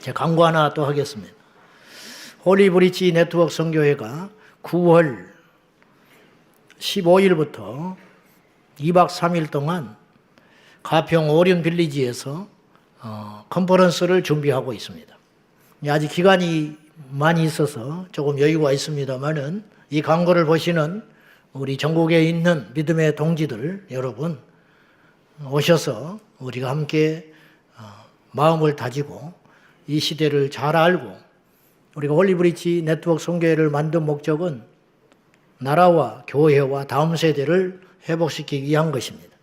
제가 광고 하나 또 하겠습니다. 홀리브리지 네트워크 선교회가 9월 15일부터 2박 3일 동안 가평 오리온 빌리지에서 컨퍼런스를 준비하고 있습니다. 아직 기간이 많이 있어서 조금 여유가 있습니다만은 이 광고를 보시는 우리 전국에 있는 믿음의 동지들 여러분 오셔서 우리가 함께 마음을 다지고 이 시대를 잘 알고 우리가 홀리브리지 네트워크 선교회를 만든 목적은 나라와 교회와 다음 세대를 회복시키기 위한 것입니다.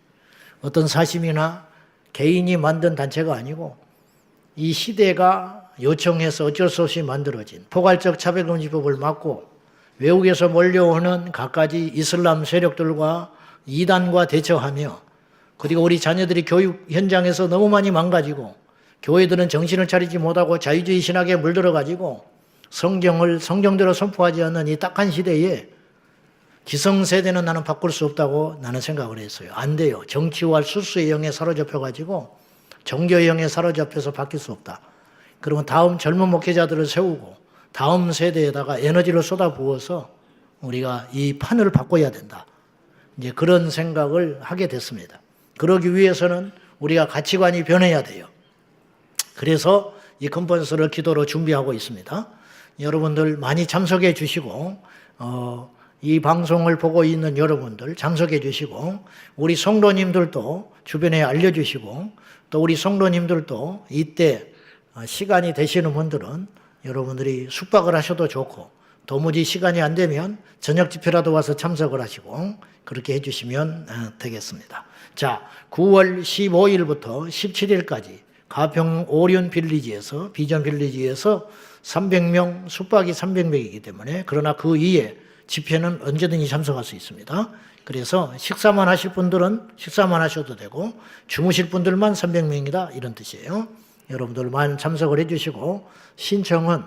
어떤 사심이나 개인이 만든 단체가 아니고 이 시대가 요청해서 어쩔 수 없이 만들어진 포괄적 차별금지법을 막고 외국에서 몰려오는 갖가지 이슬람 세력들과 이단과 대처하며 그리고 우리 자녀들이 교육 현장에서 너무 많이 망가지고 교회들은 정신을 차리지 못하고 자유주의 신학에 물들어가지고 성경대로 선포하지 않는 이 딱한 시대에 기성세대는 나는 바꿀 수 없다고 나는 생각을 했어요. 안 돼요. 정치와 술수의 영에 사로잡혀가지고 종교의 영에 사로잡혀서 바뀔 수 없다. 그러면 다음 젊은 목회자들을 세우고 다음 세대에다가 에너지를 쏟아부어서 우리가 이 판을 바꿔야 된다. 이제 그런 생각을 하게 됐습니다. 그러기 위해서는 우리가 가치관이 변해야 돼요. 그래서 이 컨퍼런스를 기도로 준비하고 있습니다. 여러분들 많이 참석해 주시고 이 방송을 보고 있는 여러분들 참석해 주시고 우리 성도님들도 주변에 알려주시고 또 우리 성도님들도 이때 시간이 되시는 분들은 여러분들이 숙박을 하셔도 좋고 도무지 시간이 안 되면 저녁 집회라도 와서 참석을 하시고 그렇게 해주시면 되겠습니다. 자, 9월 15일부터 17일까지 가평 오리온 빌리지에서 비전 빌리지에서 300명 숙박이 300명이기 때문에 그러나 그 이에 집회는 언제든지 참석할 수 있습니다. 그래서 식사만 하실 분들은 식사만 하셔도 되고 주무실 분들만 300명이다 이런 뜻이에요. 여러분들만 참석을 해주시고 신청은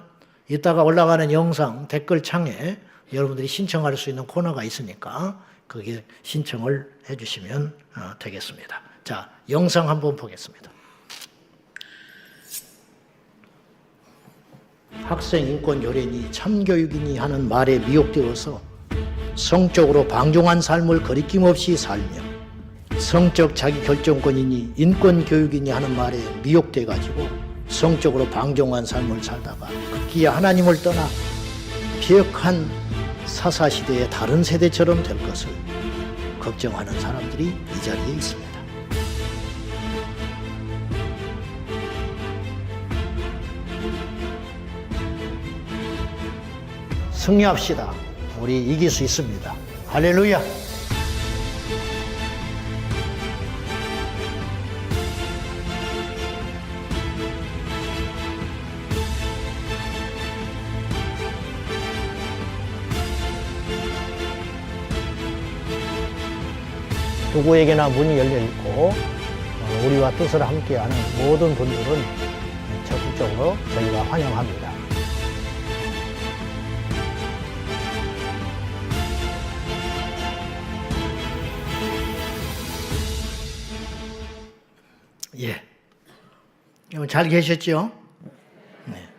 이따가 올라가는 영상 댓글창에 여러분들이 신청할 수 있는 코너가 있으니까 거기에 신청을 해주시면 되겠습니다. 자, 영상 한번 보겠습니다. 학생 인권 요래니 참교육이니 하는 말에 미혹되어서 성적으로 방종한 삶을 거리낌 없이 살며 성적 자기 결정권이니 인권 교육이니 하는 말에 미혹돼 가지고 성적으로 방종한 삶을 살다가 급기야 하나님을 떠나 비역한 사사시대의 다른 세대처럼 될 것을 걱정하는 사람들이 이 자리에 있습니다. 승리합시다. 우리 이길 수 있습니다. 할렐루야. 누구에게나 문이 열려 있고 우리와 뜻을 함께하는 모든 분들은 적극적으로 저희가 환영합니다. 예. 잘 계셨죠? 네.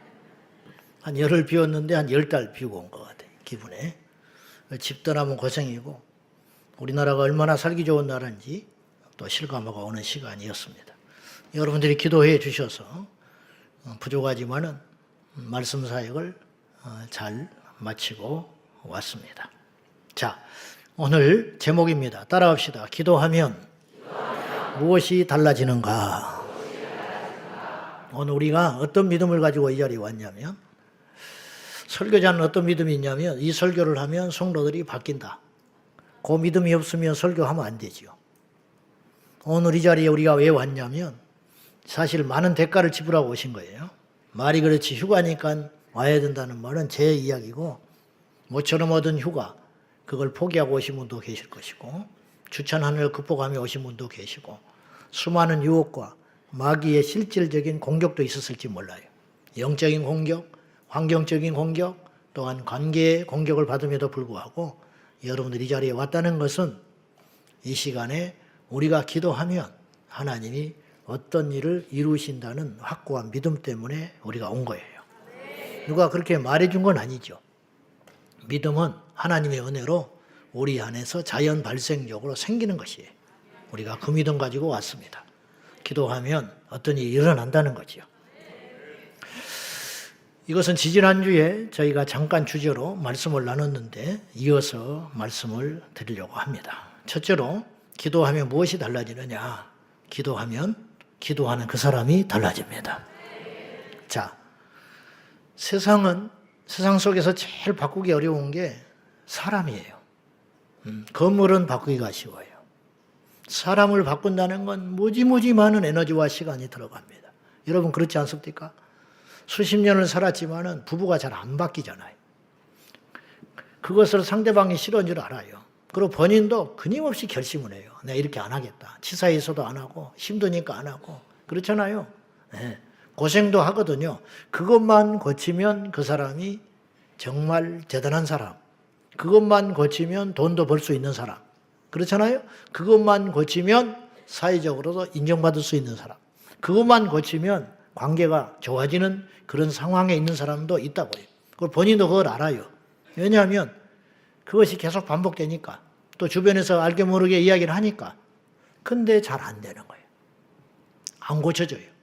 한 열흘 비웠는데 한 10달 비우고 온 것 같아요. 기분에. 집 떠나면 고생이고 우리나라가 얼마나 살기 좋은 나라인지 또 실감하고 오는 시간이었습니다. 여러분들이 기도해 주셔서 부족하지만은 말씀 사역을 잘 마치고 왔습니다. 자, 오늘 제목입니다. 따라합시다. 기도하면 무엇이 달라지는가? 오늘 우리가 어떤 믿음을 가지고 이 자리에 왔냐면 설교자는 어떤 믿음이 있냐면 이 설교를 하면 성도들이 바뀐다. 그 믿음이 없으면 설교하면 안 되죠. 오늘 이 자리에 우리가 왜 왔냐면 사실 많은 대가를 지불하고 오신 거예요. 말이 그렇지 휴가니까 와야 된다는 말은 제 이야기고 모처럼 얻은 휴가 그걸 포기하고 오신 분도 계실 것이고 주찬 하늘을 극복하며 오신 분도 계시고 수많은 유혹과 마귀의 실질적인 공격도 있었을지 몰라요. 영적인 공격, 환경적인 공격, 또한 관계의 공격을 받음에도 불구하고 여러분들이 이 자리에 왔다는 것은 이 시간에 우리가 기도하면 하나님이 어떤 일을 이루신다는 확고한 믿음 때문에 우리가 온 거예요. 누가 그렇게 말해준 건 아니죠. 믿음은 하나님의 은혜로 우리 안에서 자연 발생적으로 생기는 것이에요. 우리가 그 믿음 가지고 왔습니다. 기도하면 어떤 일이 일어난다는 거죠. 이것은 지지난주에 저희가 잠깐 주제로 말씀을 나눴는데 이어서 말씀을 드리려고 합니다. 첫째로 기도하면 무엇이 달라지느냐? 기도하면 기도하는 그 사람이 달라집니다. 자, 세상 속에서 제일 바꾸기 어려운 게 사람이에요. 건물은 바꾸기가 쉬워요. 사람을 바꾼다는 건 무지무지 많은 에너지와 시간이 들어갑니다. 여러분 그렇지 않습니까? 수십 년을 살았지만은 부부가 잘 안 바뀌잖아요. 그것을 상대방이 싫어하는 줄 알아요. 그리고 본인도 끊임없이 결심을 해요. 내가 이렇게 안 하겠다. 치사해서도 안 하고 힘드니까 안 하고 그렇잖아요. 네. 고생도 하거든요. 그것만 고치면 그 사람이 정말 대단한 사람. 그것만 고치면 돈도 벌 수 있는 사람. 그렇잖아요. 그것만 고치면 사회적으로도 인정받을 수 있는 사람. 그것만 고치면 관계가 좋아지는 그런 상황에 있는 사람도 있다고요. 그걸 본인도 그걸 알아요. 왜냐하면 그것이 계속 반복되니까 또 주변에서 알게 모르게 이야기를 하니까. 근데 잘 안 되는 거예요. 안 고쳐져요.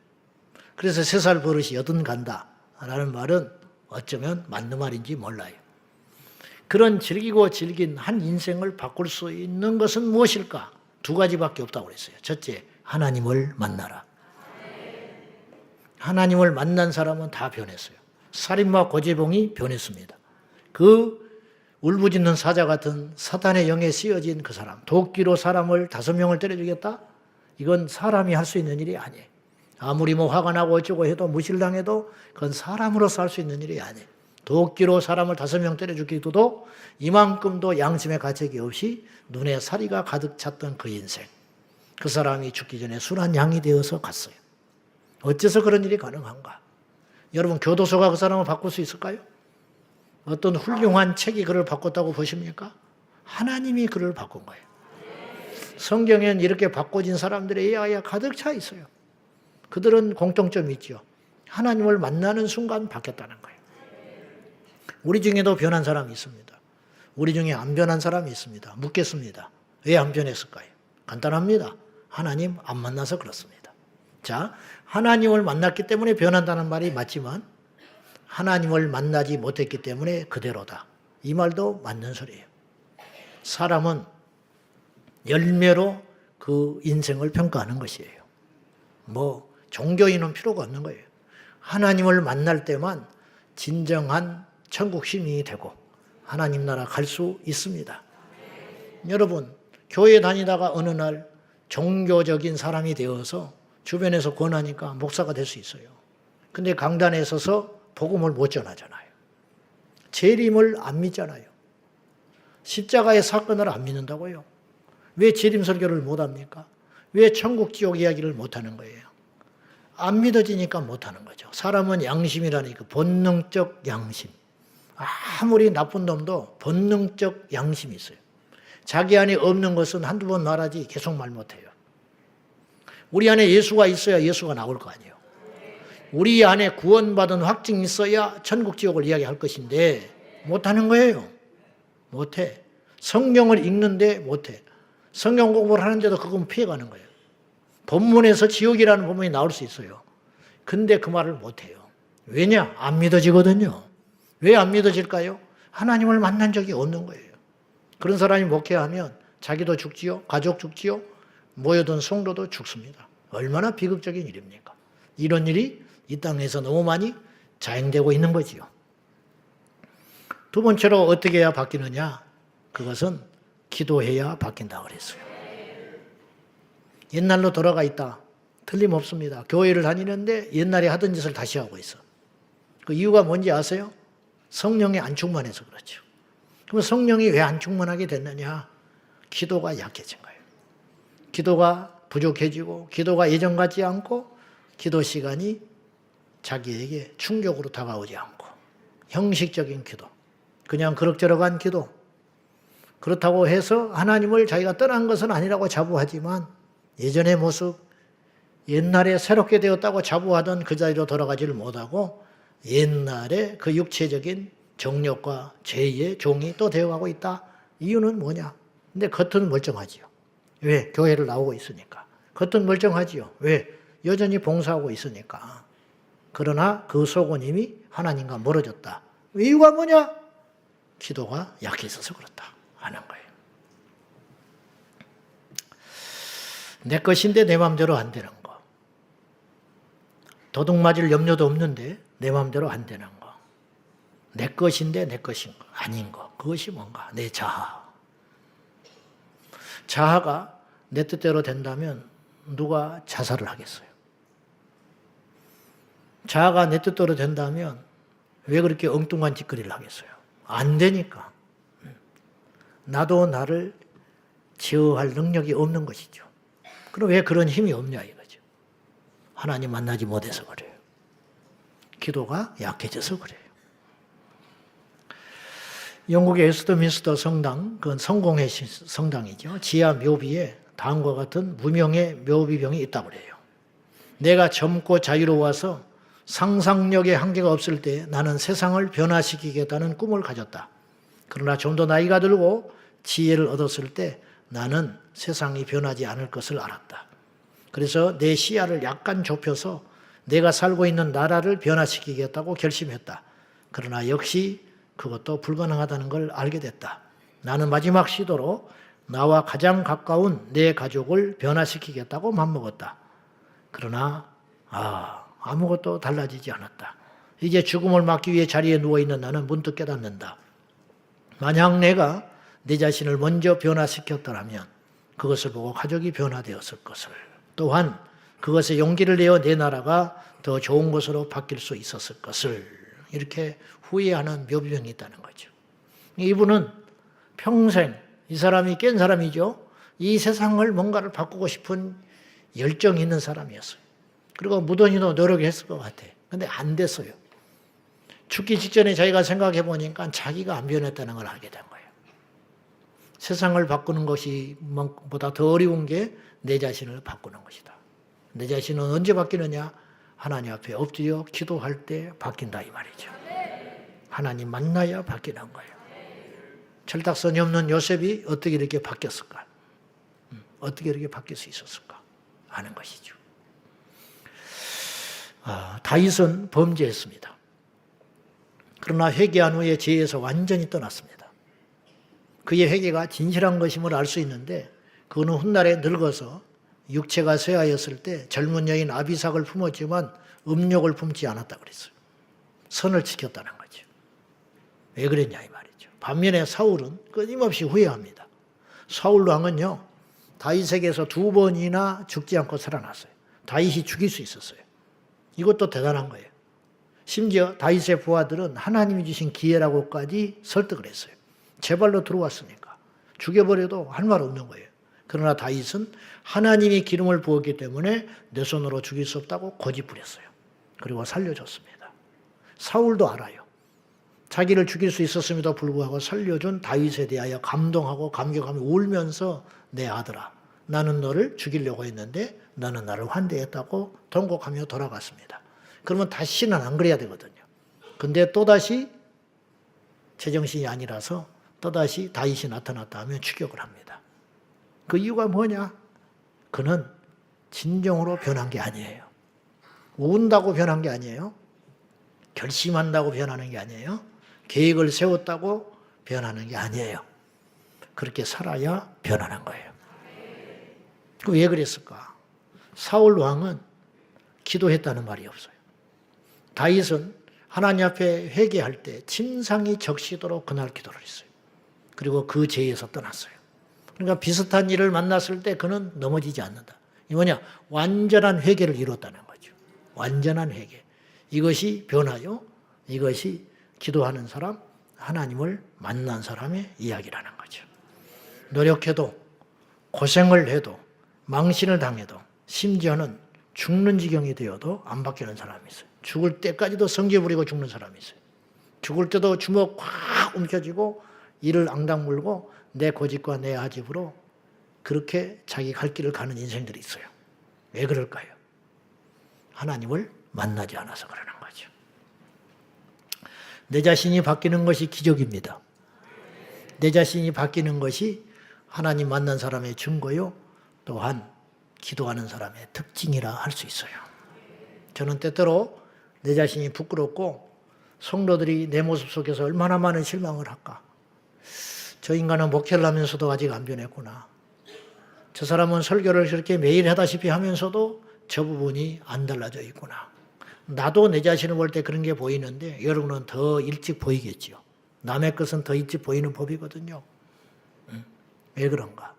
그래서 3살 버릇이 80 간다라는 말은 어쩌면 맞는 말인지 몰라요. 그런 즐기고 즐긴 한 인생을 바꿀 수 있는 것은 무엇일까? 2가지밖에 없다고 그랬어요. 첫째, 하나님을 만나라. 하나님을 만난 사람은 다 변했어요. 살인마 고재봉이 변했습니다. 그 울부짖는 사자 같은 사탄의 영에 씌어진 그 사람, 도끼로 사람을 5명을 때려주겠다? 이건 사람이 할 수 있는 일이 아니에요. 아무리 뭐 화가 나고 어쩌고 해도 무실당해도 그건 사람으로서 할 수 있는 일이 아니에요. 도끼로 사람을 5명 때려 죽기도 이만큼도 양심의 가책이 없이 눈에 사리가 가득 찼던 그 인생. 그 사람이 죽기 전에 순한 양이 되어서 갔어요. 어째서 그런 일이 가능한가? 여러분 교도소가 그 사람을 바꿀 수 있을까요? 어떤 훌륭한 책이 그를 바꿨다고 보십니까? 하나님이 그를 바꾼 거예요. 성경엔 이렇게 바꿔진 사람들의 이야기가 가득 차 있어요. 그들은 공통점이 있죠. 하나님을 만나는 순간 바뀌었다는 거예요. 우리 중에도 변한 사람이 있습니다. 우리 중에 안 변한 사람이 있습니다. 묻겠습니다. 왜 안 변했을까요? 간단합니다. 하나님 안 만나서 그렇습니다. 자, 하나님을 만났기 때문에 변한다는 말이 맞지만 하나님을 만나지 못했기 때문에 그대로다. 이 말도 맞는 소리예요. 사람은 열매로 그 인생을 평가하는 것이에요. 뭐 종교인은 필요가 없는 거예요. 하나님을 만날 때만 진정한 천국 시민이 되고 하나님 나라 갈 수 있습니다. 여러분 교회 다니다가 어느 날 종교적인 사람이 되어서 주변에서 권하니까 목사가 될 수 있어요. 근데 강단에 서서 복음을 못 전하잖아요. 재림을 안 믿잖아요. 십자가의 사건을 안 믿는다고요. 왜 재림 설교를 못 합니까? 왜 천국 지옥 이야기를 못 하는 거예요? 안 믿어지니까 못 하는 거죠. 사람은 양심이라니까 본능적 양심. 아무리 나쁜 놈도 본능적 양심이 있어요. 자기 안에 없는 것은 한두 번 말하지 계속 말 못해요. 우리 안에 예수가 있어야 예수가 나올 거 아니에요. 우리 안에 구원받은 확증이 있어야 천국 지옥을 이야기할 것인데 못하는 거예요. 못해. 성경을 읽는데 못해. 성경 공부를 하는데도 그건 피해가는 거예요. 본문에서 지옥이라는 본문이 나올 수 있어요. 근데 그 말을 못해요. 왜냐? 안 믿어지거든요. 왜 안 믿어질까요? 하나님을 만난 적이 없는 거예요. 그런 사람이 목회하면 자기도 죽지요, 가족 죽지요, 모여든 성도도 죽습니다. 얼마나 비극적인 일입니까? 이런 일이 이 땅에서 너무 많이 자행되고 있는 거지요. 2번째로 어떻게 해야 바뀌느냐? 그것은 기도해야 바뀐다고 그랬어요. 옛날로 돌아가 있다. 틀림없습니다. 교회를 다니는데 옛날에 하던 짓을 다시 하고 있어. 그 이유가 뭔지 아세요? 성령이 안 충만해서 그렇죠. 그럼 성령이 왜 안 충만하게 됐느냐? 기도가 약해진 거예요. 기도가 부족해지고 기도가 예전 같지 않고 기도 시간이 자기에게 충격으로 다가오지 않고 형식적인 기도, 그냥 그럭저럭한 기도. 그렇다고 해서 하나님을 자기가 떠난 것은 아니라고 자부하지만 예전의 모습, 옛날에 새롭게 되었다고 자부하던 그 자리로 돌아가지를 못하고 옛날에 그 육체적인 정욕과 죄의 종이 또 되어가고 있다. 이유는 뭐냐? 근데 겉은 멀쩡하지요. 왜? 교회를 나오고 있으니까. 겉은 멀쩡하지요. 왜? 여전히 봉사하고 있으니까. 그러나 그 속은 이미 하나님과 멀어졌다. 이유가 뭐냐? 기도가 약해져서 그렇다 하는 거예요. 내 것인데 내 마음대로 안 되는 거. 도둑 맞을 염려도 없는데 내 마음대로 안 되는 거. 내 것인데 내 것인 거 아닌 거. 그것이 뭔가? 내 자아. 자아가 내 뜻대로 된다면 누가 자살을 하겠어요? 자아가 내 뜻대로 된다면 왜 그렇게 엉뚱한 짓거리를 하겠어요? 안 되니까. 나도 나를 제어할 능력이 없는 것이죠. 그럼 왜 그런 힘이 없냐 이거죠. 하나님 만나지 못해서 그래요. 기도가 약해져서 그래요. 영국의 웨스트민스터 성당, 그건 성공의 성당이죠. 지하 묘비에 다음과 같은 무명의 묘비병이 있다고 그래요. 내가 젊고 자유로워서 상상력의 한계가 없을 때 나는 세상을 변화시키겠다는 꿈을 가졌다. 그러나 좀 더 나이가 들고 지혜를 얻었을 때 나는 세상이 변하지 않을 것을 알았다. 그래서 내 시야를 약간 좁혀서 내가 살고 있는 나라를 변화시키겠다고 결심했다. 그러나 역시 그것도 불가능하다는 걸 알게 됐다. 나는 마지막 시도로 나와 가장 가까운 내 가족을 변화시키겠다고 맘먹었다. 그러나 아무것도 달라지지 않았다. 이제 죽음을 막기 위해 자리에 누워있는 나는 문득 깨닫는다. 만약 내가 내 자신을 먼저 변화시켰더라면 그것을 보고 가족이 변화되었을 것을, 또한 그것에 용기를 내어 내 나라가 더 좋은 곳으로 바뀔 수 있었을 것을, 이렇게 후회하는 묘비병이 있다는 거죠. 이분은 평생, 이 사람이 깬 사람이죠. 이 세상을 뭔가를 바꾸고 싶은 열정이 있는 사람이었어요. 그리고 무던히도 노력했을 것 같아. 근데 안 됐어요. 죽기 직전에 자기가 생각해 보니까 자기가 안 변했다는 걸 알게 된 거예요. 세상을 바꾸는 것이 보다 더 어려운 게 내 자신을 바꾸는 것이다. 내 자신은 언제 바뀌느냐? 하나님 앞에 엎드려 기도할 때 바뀐다 이 말이죠. 하나님 만나야 바뀌는 거예요. 철딱선이 없는 요셉이 어떻게 이렇게 바뀌었을까? 어떻게 이렇게 바뀔 수 있었을까? 하는 것이죠. 다윗은 범죄했습니다. 그러나 회개한 후에 죄에서 완전히 떠났습니다. 그의 회개가 진실한 것임을 알 수 있는데 그는 훗날에 늙어서 육체가 쇠하였을 때 젊은 여인 아비삭을 품었지만 음욕을 품지 않았다 그랬어요. 선을 지켰다는 거죠. 왜 그랬냐 이 말이죠. 반면에 사울은 끊임없이 후회합니다. 사울 왕은요, 다윗에게서 2번이나 죽지 않고 살아났어요. 다윗이 죽일 수 있었어요. 이것도 대단한 거예요. 심지어 다윗의 부하들은 하나님이 주신 기회라고까지 설득을 했어요. 제 발로 들어왔으니까 죽여버려도 할 말 없는 거예요. 그러나 다윗은 하나님이 기름을 부었기 때문에 내 손으로 죽일 수 없다고 고집부렸어요. 그리고 살려줬습니다. 사울도 알아요. 자기를 죽일 수 있었음에도 불구하고 살려준 다윗에 대하여 감동하고 감격하며 울면서 내 아들아, 나는 너를 죽이려고 했는데 너는 나를 환대했다고 통곡하며 돌아갔습니다. 그러면 다시는 안 그래야 되거든요. 근데 또다시 제정신이 아니라서 또다시 다윗이 나타났다 하면 추격을 합니다. 그 이유가 뭐냐? 그는 진정으로 변한 게 아니에요. 운다고 변한 게 아니에요. 결심한다고 변하는 게 아니에요. 계획을 세웠다고 변하는 게 아니에요. 그렇게 살아야 변하는 거예요. 왜 그랬을까? 사울 왕은 기도했다는 말이 없어요. 다윗은 하나님 앞에 회개할 때 침상이 적시도록 그날 기도를 했어요. 그리고 그 죄에서 떠났어요. 그러니까 비슷한 일을 만났을 때 그는 넘어지지 않는다. 이 뭐냐? 완전한 회개를 이뤘다는 거죠. 완전한 회개. 이것이 변화요. 이것이 기도하는 사람, 하나님을 만난 사람의 이야기라는 거죠. 노력해도, 고생을 해도, 망신을 당해도, 심지어는 죽는 지경이 되어도 안 바뀌는 사람이 있어요. 죽을 때까지도 성질 부리고 죽는 사람이 있어요. 죽을 때도 주먹 확 움켜쥐고 이를 앙당 물고 내 고집과 내 아집으로 그렇게 자기 갈 길을 가는 인생들이 있어요. 왜 그럴까요? 하나님을 만나지 않아서 그러는 거죠. 내 자신이 바뀌는 것이 기적입니다. 내 자신이 바뀌는 것이 하나님 만난 사람의 증거요, 또한 기도하는 사람의 특징이라 할 수 있어요. 저는 때때로 내 자신이 부끄럽고 성도들이 내 모습 속에서 얼마나 많은 실망을 할까. 저 인간은 목회를 하면서도 아직 안 변했구나. 저 사람은 설교를 그렇게 매일 하다시피 하면서도 저 부분이 안 달라져 있구나. 나도 내 자신을 볼 때 그런 게 보이는데 여러분은 더 일찍 보이겠죠. 남의 것은 더 일찍 보이는 법이거든요. 왜 그런가?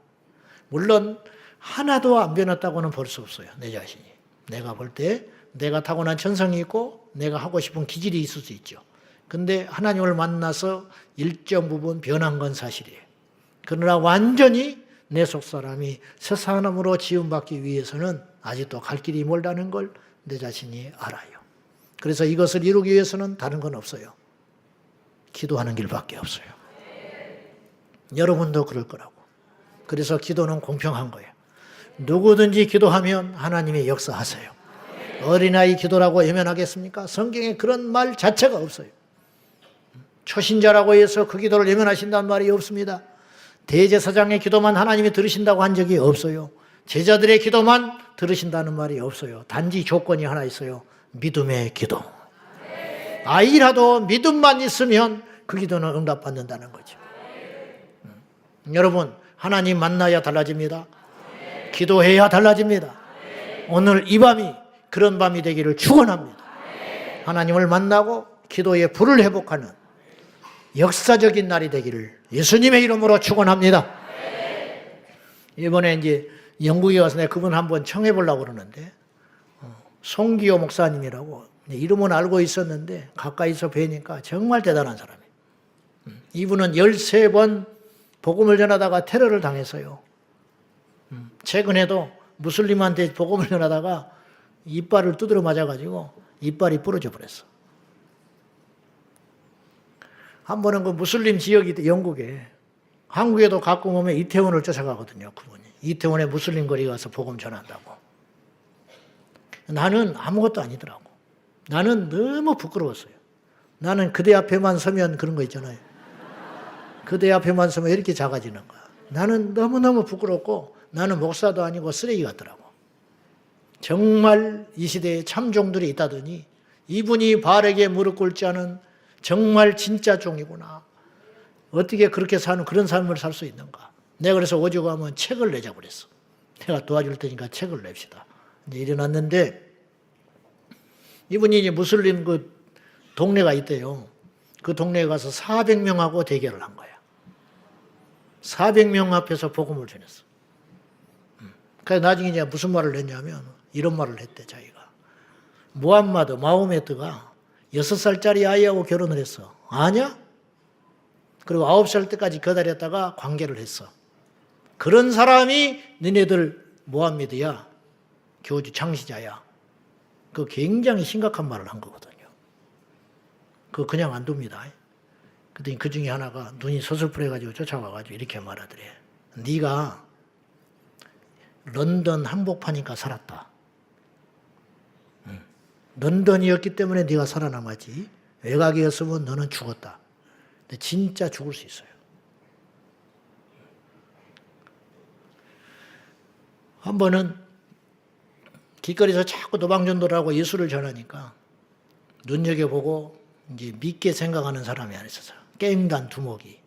물론 하나도 안 변했다고는 볼 수 없어요. 내 자신이. 내가 볼 때 내가 타고난 천성이 있고 내가 하고 싶은 기질이 있을 수 있죠. 근데 하나님을 만나서 일정 부분 변한 건 사실이에요. 그러나 완전히 내 속사람이 새 사람으로 지음받기 위해서는 아직도 갈 길이 멀다는 걸 내 자신이 알아요. 그래서 이것을 이루기 위해서는 다른 건 없어요. 기도하는 길밖에 없어요. 여러분도 그럴 거라고. 그래서 기도는 공평한 거예요. 누구든지 기도하면 하나님의 역사하세요. 어린아이 기도라고 외면하겠습니까? 성경에 그런 말 자체가 없어요. 초신자라고 해서 그 기도를 외면하신다는 말이 없습니다. 대제사장의 기도만 하나님이 들으신다고 한 적이 없어요. 제자들의 기도만 들으신다는 말이 없어요. 단지 조건이 하나 있어요. 믿음의 기도. 아이라도 믿음만 있으면 그 기도는 응답받는다는 거죠. 여러분, 하나님 만나야 달라집니다. 기도해야 달라집니다. 오늘 이 밤이 그런 밤이 되기를 축원합니다. 하나님을 만나고 기도의 불을 회복하는 역사적인 날이 되기를 예수님의 이름으로 축원합니다. 이번에 이제 영국에 가서 내가 그분 한번 청해 보려고 그러는데 송기호 목사님이라고 이름은 알고 있었는데 가까이서 뵈니까 정말 대단한 사람이에요. 이분은 13번 복음을 전하다가 테러를 당했어요. 최근에도 무슬림한테 복음을 전하다가 이빨을 두드려 맞아가지고 이빨이 부러져 버렸어. 한 번은 그 무슬림 지역이 영국에, 한국에도 가끔 오면 이태원을 쫓아가거든요, 그분이. 이태원에 무슬림 거리 가서 복음 전한다고. 나는 아무것도 아니더라고. 나는 너무 부끄러웠어요. 나는 그대 앞에만 서면 그런 거 있잖아요. 그대 앞에만 서면 이렇게 작아지는 거야. 나는 너무너무 부끄럽고 나는 목사도 아니고 쓰레기 같더라고. 정말 이 시대에 참종들이 있다더니 이분이 바르게 무릎 꿇지 않은 정말 진짜 종이구나. 어떻게 그렇게 사는 그런 삶을 살 수 있는가. 내가 그래서 오죽하면 책을 내자고 그랬어. 내가 도와줄 테니까 책을 냅시다. 이제 일어났는데 이분이 이제 무슬림 그 동네가 있대요. 그 동네에 가서 400명하고 대결을 한 거야. 400명 앞에서 복음을 전했어. 그래서 나중에 이제 무슨 말을 했냐면 이런 말을 했대, 자기가. 마호메트가 6살짜리 아이하고 결혼을 했어. 아냐? 그리고 9살 때까지 기다렸다가 관계를 했어. 그런 사람이 너네들 모함메드야, 교주 창시자야. 그 굉장히 심각한 말을 한 거거든요. 그거 그냥 안 둡니다. 그랬더니 그 중에 하나가 눈이 서슬프해가지고 쫓아와가지고 이렇게 말하더래. 네가 런던 한복파니까 살았다. 런던이었기 때문에 네가 살아남았지. 외곽이었으면 너는 죽었다. 근데 진짜 죽을 수 있어요. 한 번은 길거리에서 자꾸 도방전도를 하고 예수를 전하니까 눈여겨보고 이제 믿게 생각하는 사람이 하나 있었어요. 깽단 두목이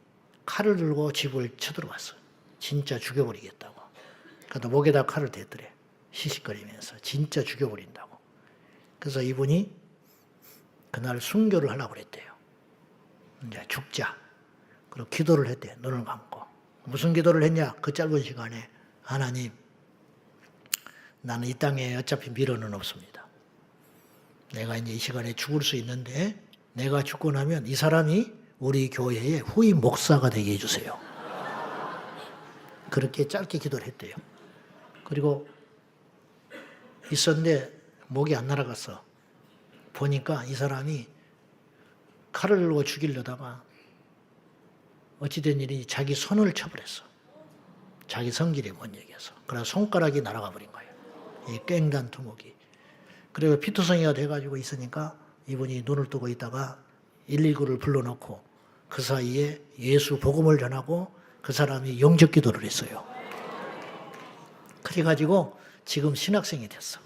칼을 들고 집을 쳐들어왔어. 진짜 죽여버리겠다고. 그러다 목에다 칼을 댔더래. 시식거리면서 진짜 죽여버린다고. 그래서 이분이 그날 순교를 하려고 그랬대요. 이제 죽자. 그리고 기도를 했대. 눈을 감고. 무슨 기도를 했냐? 그 짧은 시간에 하나님, 나는 이 땅에 어차피 미련은 없습니다. 내가 이제 이 시간에 죽을 수 있는데 내가 죽고 나면 이 사람이 우리 교회의 후임 목사가 되게 해주세요. 그렇게 짧게 기도를 했대요. 그리고 있었는데 목이 안 날아갔어. 보니까 이 사람이 칼을 들고 죽이려다가 어찌된 일이 자기 손을 쳐버렸어. 자기 성질에 못 얘기해서. 그래서 손가락이 날아가 버린 거예요. 이 깽단 두목이. 그리고 피투성이가 돼가지고 있으니까 이분이 눈을 뜨고 있다가 119를 불러놓고 그 사이에 예수 복음을 전하고 그 사람이 영접 기도를 했어요. 그래가지고 지금 신학생이 됐어.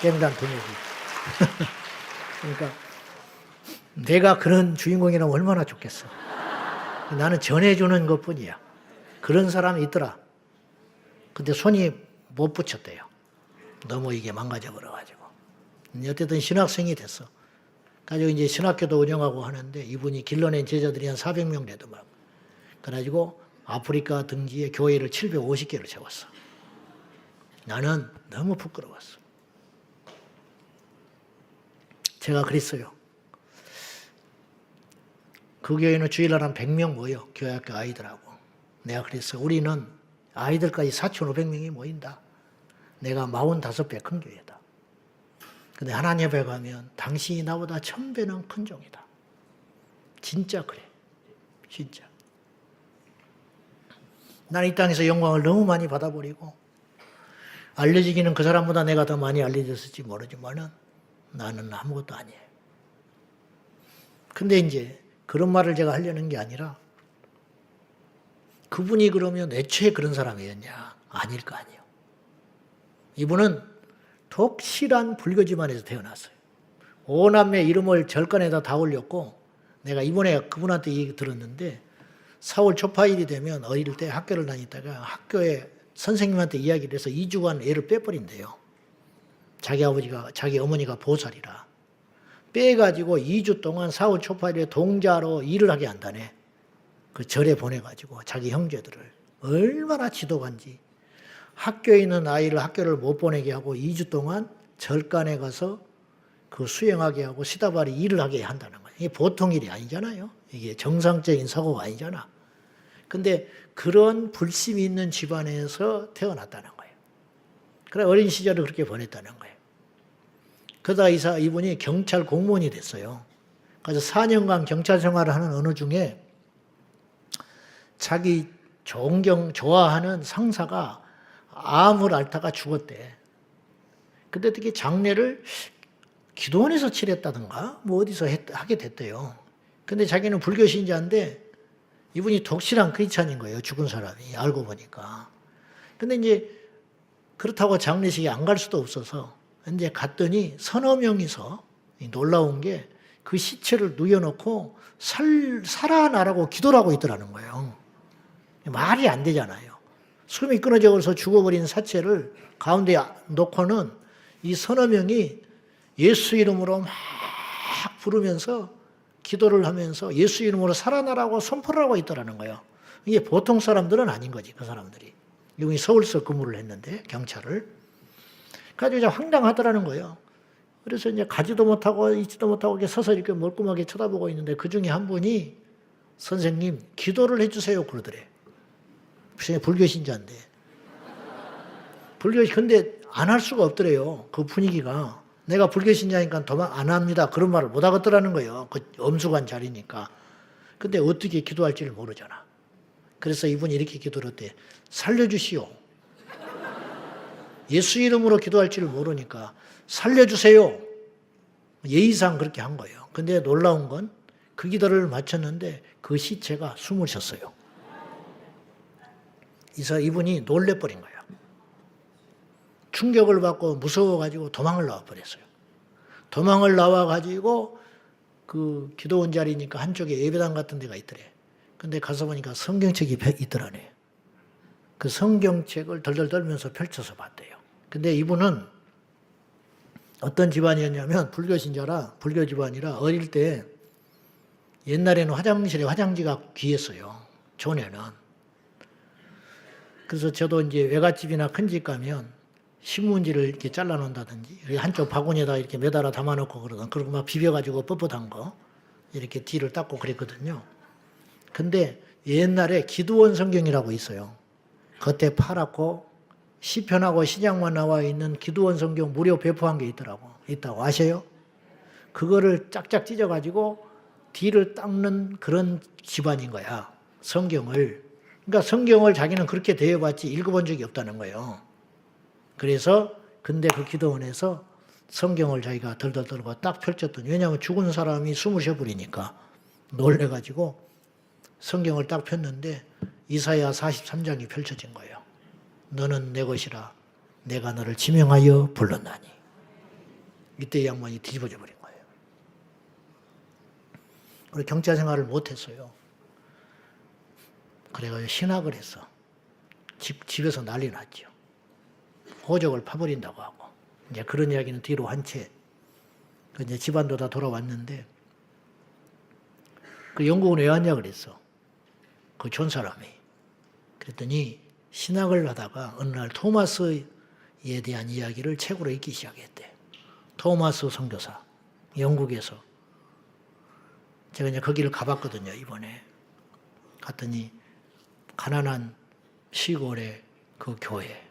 깽단 분위기. 그러니까 내가 그런 주인공이라면 얼마나 좋겠어. 나는 전해주는 것뿐이야. 그런 사람이 있더라. 근데 손이 못 붙였대요. 너무 이게 망가져 버려가지고. 어쨌든 신학생이 됐어. 가지고 이제 신학교도 운영하고 하는데 이분이 길러낸 제자들이 한 400명 되더만. 그래가지고 아프리카 등지에 교회를 750개를 세웠어. 나는 너무 부끄러웠어. 제가 그랬어요. 그 교회는 주일날 한 100명 모여, 교회학교 아이들하고. 내가 그랬어. 우리는 아이들까지 4,500명이 모인다. 내가 45배 큰 교회다. 근데 하나님 앞에 가면 당신이 나보다 1000배는 큰 종이다. 진짜 그래. 진짜. 나는 이 땅에서 영광을 너무 많이 받아버리고 알려지기는 그 사람보다 내가 더 많이 알려졌을지 모르지만은 나는 아무것도 아니에요. 근데 이제 그런 말을 제가 하려는 게 아니라 그분이 그러면 애초에 그런 사람이었냐? 아닐 거 아니에요. 이분은 독실한 불교 집안에서 태어났어요. 오남매 이름을 절간에다 다 올렸고 내가 이번에 그분한테 얘기 들었는데 4월 초파일이 되면 어릴 때 학교를 다니다가 학교에 선생님한테 이야기를 해서 2주간 애를 빼버린대요. 자기 어머니가 보살이라. 빼가지고 2주 동안 4월 초파일에 동자로 일을 하게 한다네. 그 절에 보내가지고 자기 형제들을. 얼마나 지독한지. 학교에 있는 아이를 학교를 못 보내게 하고 2주 동안 절간에 가서 그 수행하게 하고 시다발이 일을 하게 한다는 거예요. 이게 보통 일이 아니잖아요. 이게 정상적인 사고가 아니잖아. 근데 그런 불심이 있는 집안에서 태어났다는 거예요. 그래 어린 시절을 그렇게 보냈다는 거예요. 그러다 이분이 경찰 공무원이 됐어요. 그래서 4년간 경찰 생활을 하는 어느 중에 자기 좋아하는 상사가 암을 앓다가 죽었대. 근데 특히 장례를 기도원에서 치렀다든가 뭐 어디서 하게 됐대요. 근데 자기는 불교 신자인데 이분이 독실한 크리스찬인 거예요. 죽은 사람이 알고 보니까. 근데 이제 그렇다고 장례식에 안 갈 수도 없어서 이제 갔더니 서너 명이서 놀라운 게 그 시체를 누워놓고 살아나라고 기도를 하고 있더라는 거예요. 말이 안 되잖아요. 숨이 끊어져서 죽어버린 사체를 가운데 놓고는 이 서너 명이 예수 이름으로 막 부르면서 기도를 하면서 예수 이름으로 살아나라고 선포를 하고 있더라는 거예요. 이게 보통 사람들은 아닌 거지, 그 사람들이. 이분이 서울서 근무를 했는데, 경찰을. 그래가지고 이제 황당하더라는 거예요. 그래서 이제 가지도 못하고 있지도 못하고 이렇게 서서 이렇게 멀끔하게 쳐다보고 있는데 그 중에 한 분이 선생님, 기도를 해주세요. 그러더래. 불교 신자인데. 근데 안 할 수가 없더래요. 그 분위기가. 내가 불교 신자니까 도망 안 합니다. 그런 말을 못 하겠더라는 거예요. 그 엄숙한 자리니까. 근데 어떻게 기도할지를 모르잖아. 그래서 이분이 이렇게 기도를 했대. 살려주시오. 예수 이름으로 기도할지를 모르니까 살려주세요. 예의상 그렇게 한 거예요. 근데 놀라운 건 그 기도를 마쳤는데 그 시체가 숨을 쉬었어요. 그래서 이분이 놀래버린 거예요. 충격을 받고 무서워가지고 도망을 나와버렸어요. 도망을 나와가지고 그 기도원 자리니까 한쪽에 예배당 같은 데가 있더래. 근데 가서 보니까 성경책이 있더라네. 그 성경책을 덜덜 떨면서 펼쳐서 봤대요. 근데 이분은 어떤 집안이었냐면 불교 신자라, 불교 집안이라 어릴 때 옛날에는 화장실에 화장지가 귀했어요. 전에는. 그래서 저도 이제 외갓집이나 큰 집 가면 신문지를 이렇게 잘라놓는다든지 한쪽 바구니에다 이렇게 매달아 담아놓고 그러던 그리고 막 비벼가지고 뻣뻣한 거 이렇게 뒤를 닦고 그랬거든요. 근데 옛날에 기도원 성경이라고 있어요. 겉에 파랗고 시편하고 신약만 나와 있는 기도원 성경 무료 배포한 게 있다고 아세요? 그거를 짝짝 찢어가지고 뒤를 닦는 그런 집안인 거야. 성경을. 그러니까 성경을 자기는 그렇게 대해봤지 읽어본 적이 없다는 거예요. 그래서 근데 그 기도원에서 성경을 자기가 덜덜 떨고 딱 펼쳤더니, 왜냐하면 죽은 사람이 숨을 쉬어버리니까 놀래가지고 성경을 딱 폈는데 이사야 43장이 펼쳐진 거예요. 너는 내 것이라 내가 너를 지명하여 불렀나니. 이때 이 양반이 뒤집어져 버린 거예요. 그리고 경자 생활을 못했어요. 그래가지고 신학을 했어. 집에서 난리 났죠. 호적을 파버린다고 하고. 이제 그런 이야기는 뒤로 한 채. 이제 집안도 다 돌아왔는데, 그 영국은 왜 왔냐 그랬어. 그 촌 사람이. 그랬더니 신학을 하다가 어느 날 토마스에 대한 이야기를 책으로 읽기 시작했대. 토마스 선교사. 영국에서. 제가 이제 거기를 가봤거든요, 이번에. 갔더니 가난한 시골의 그 교회.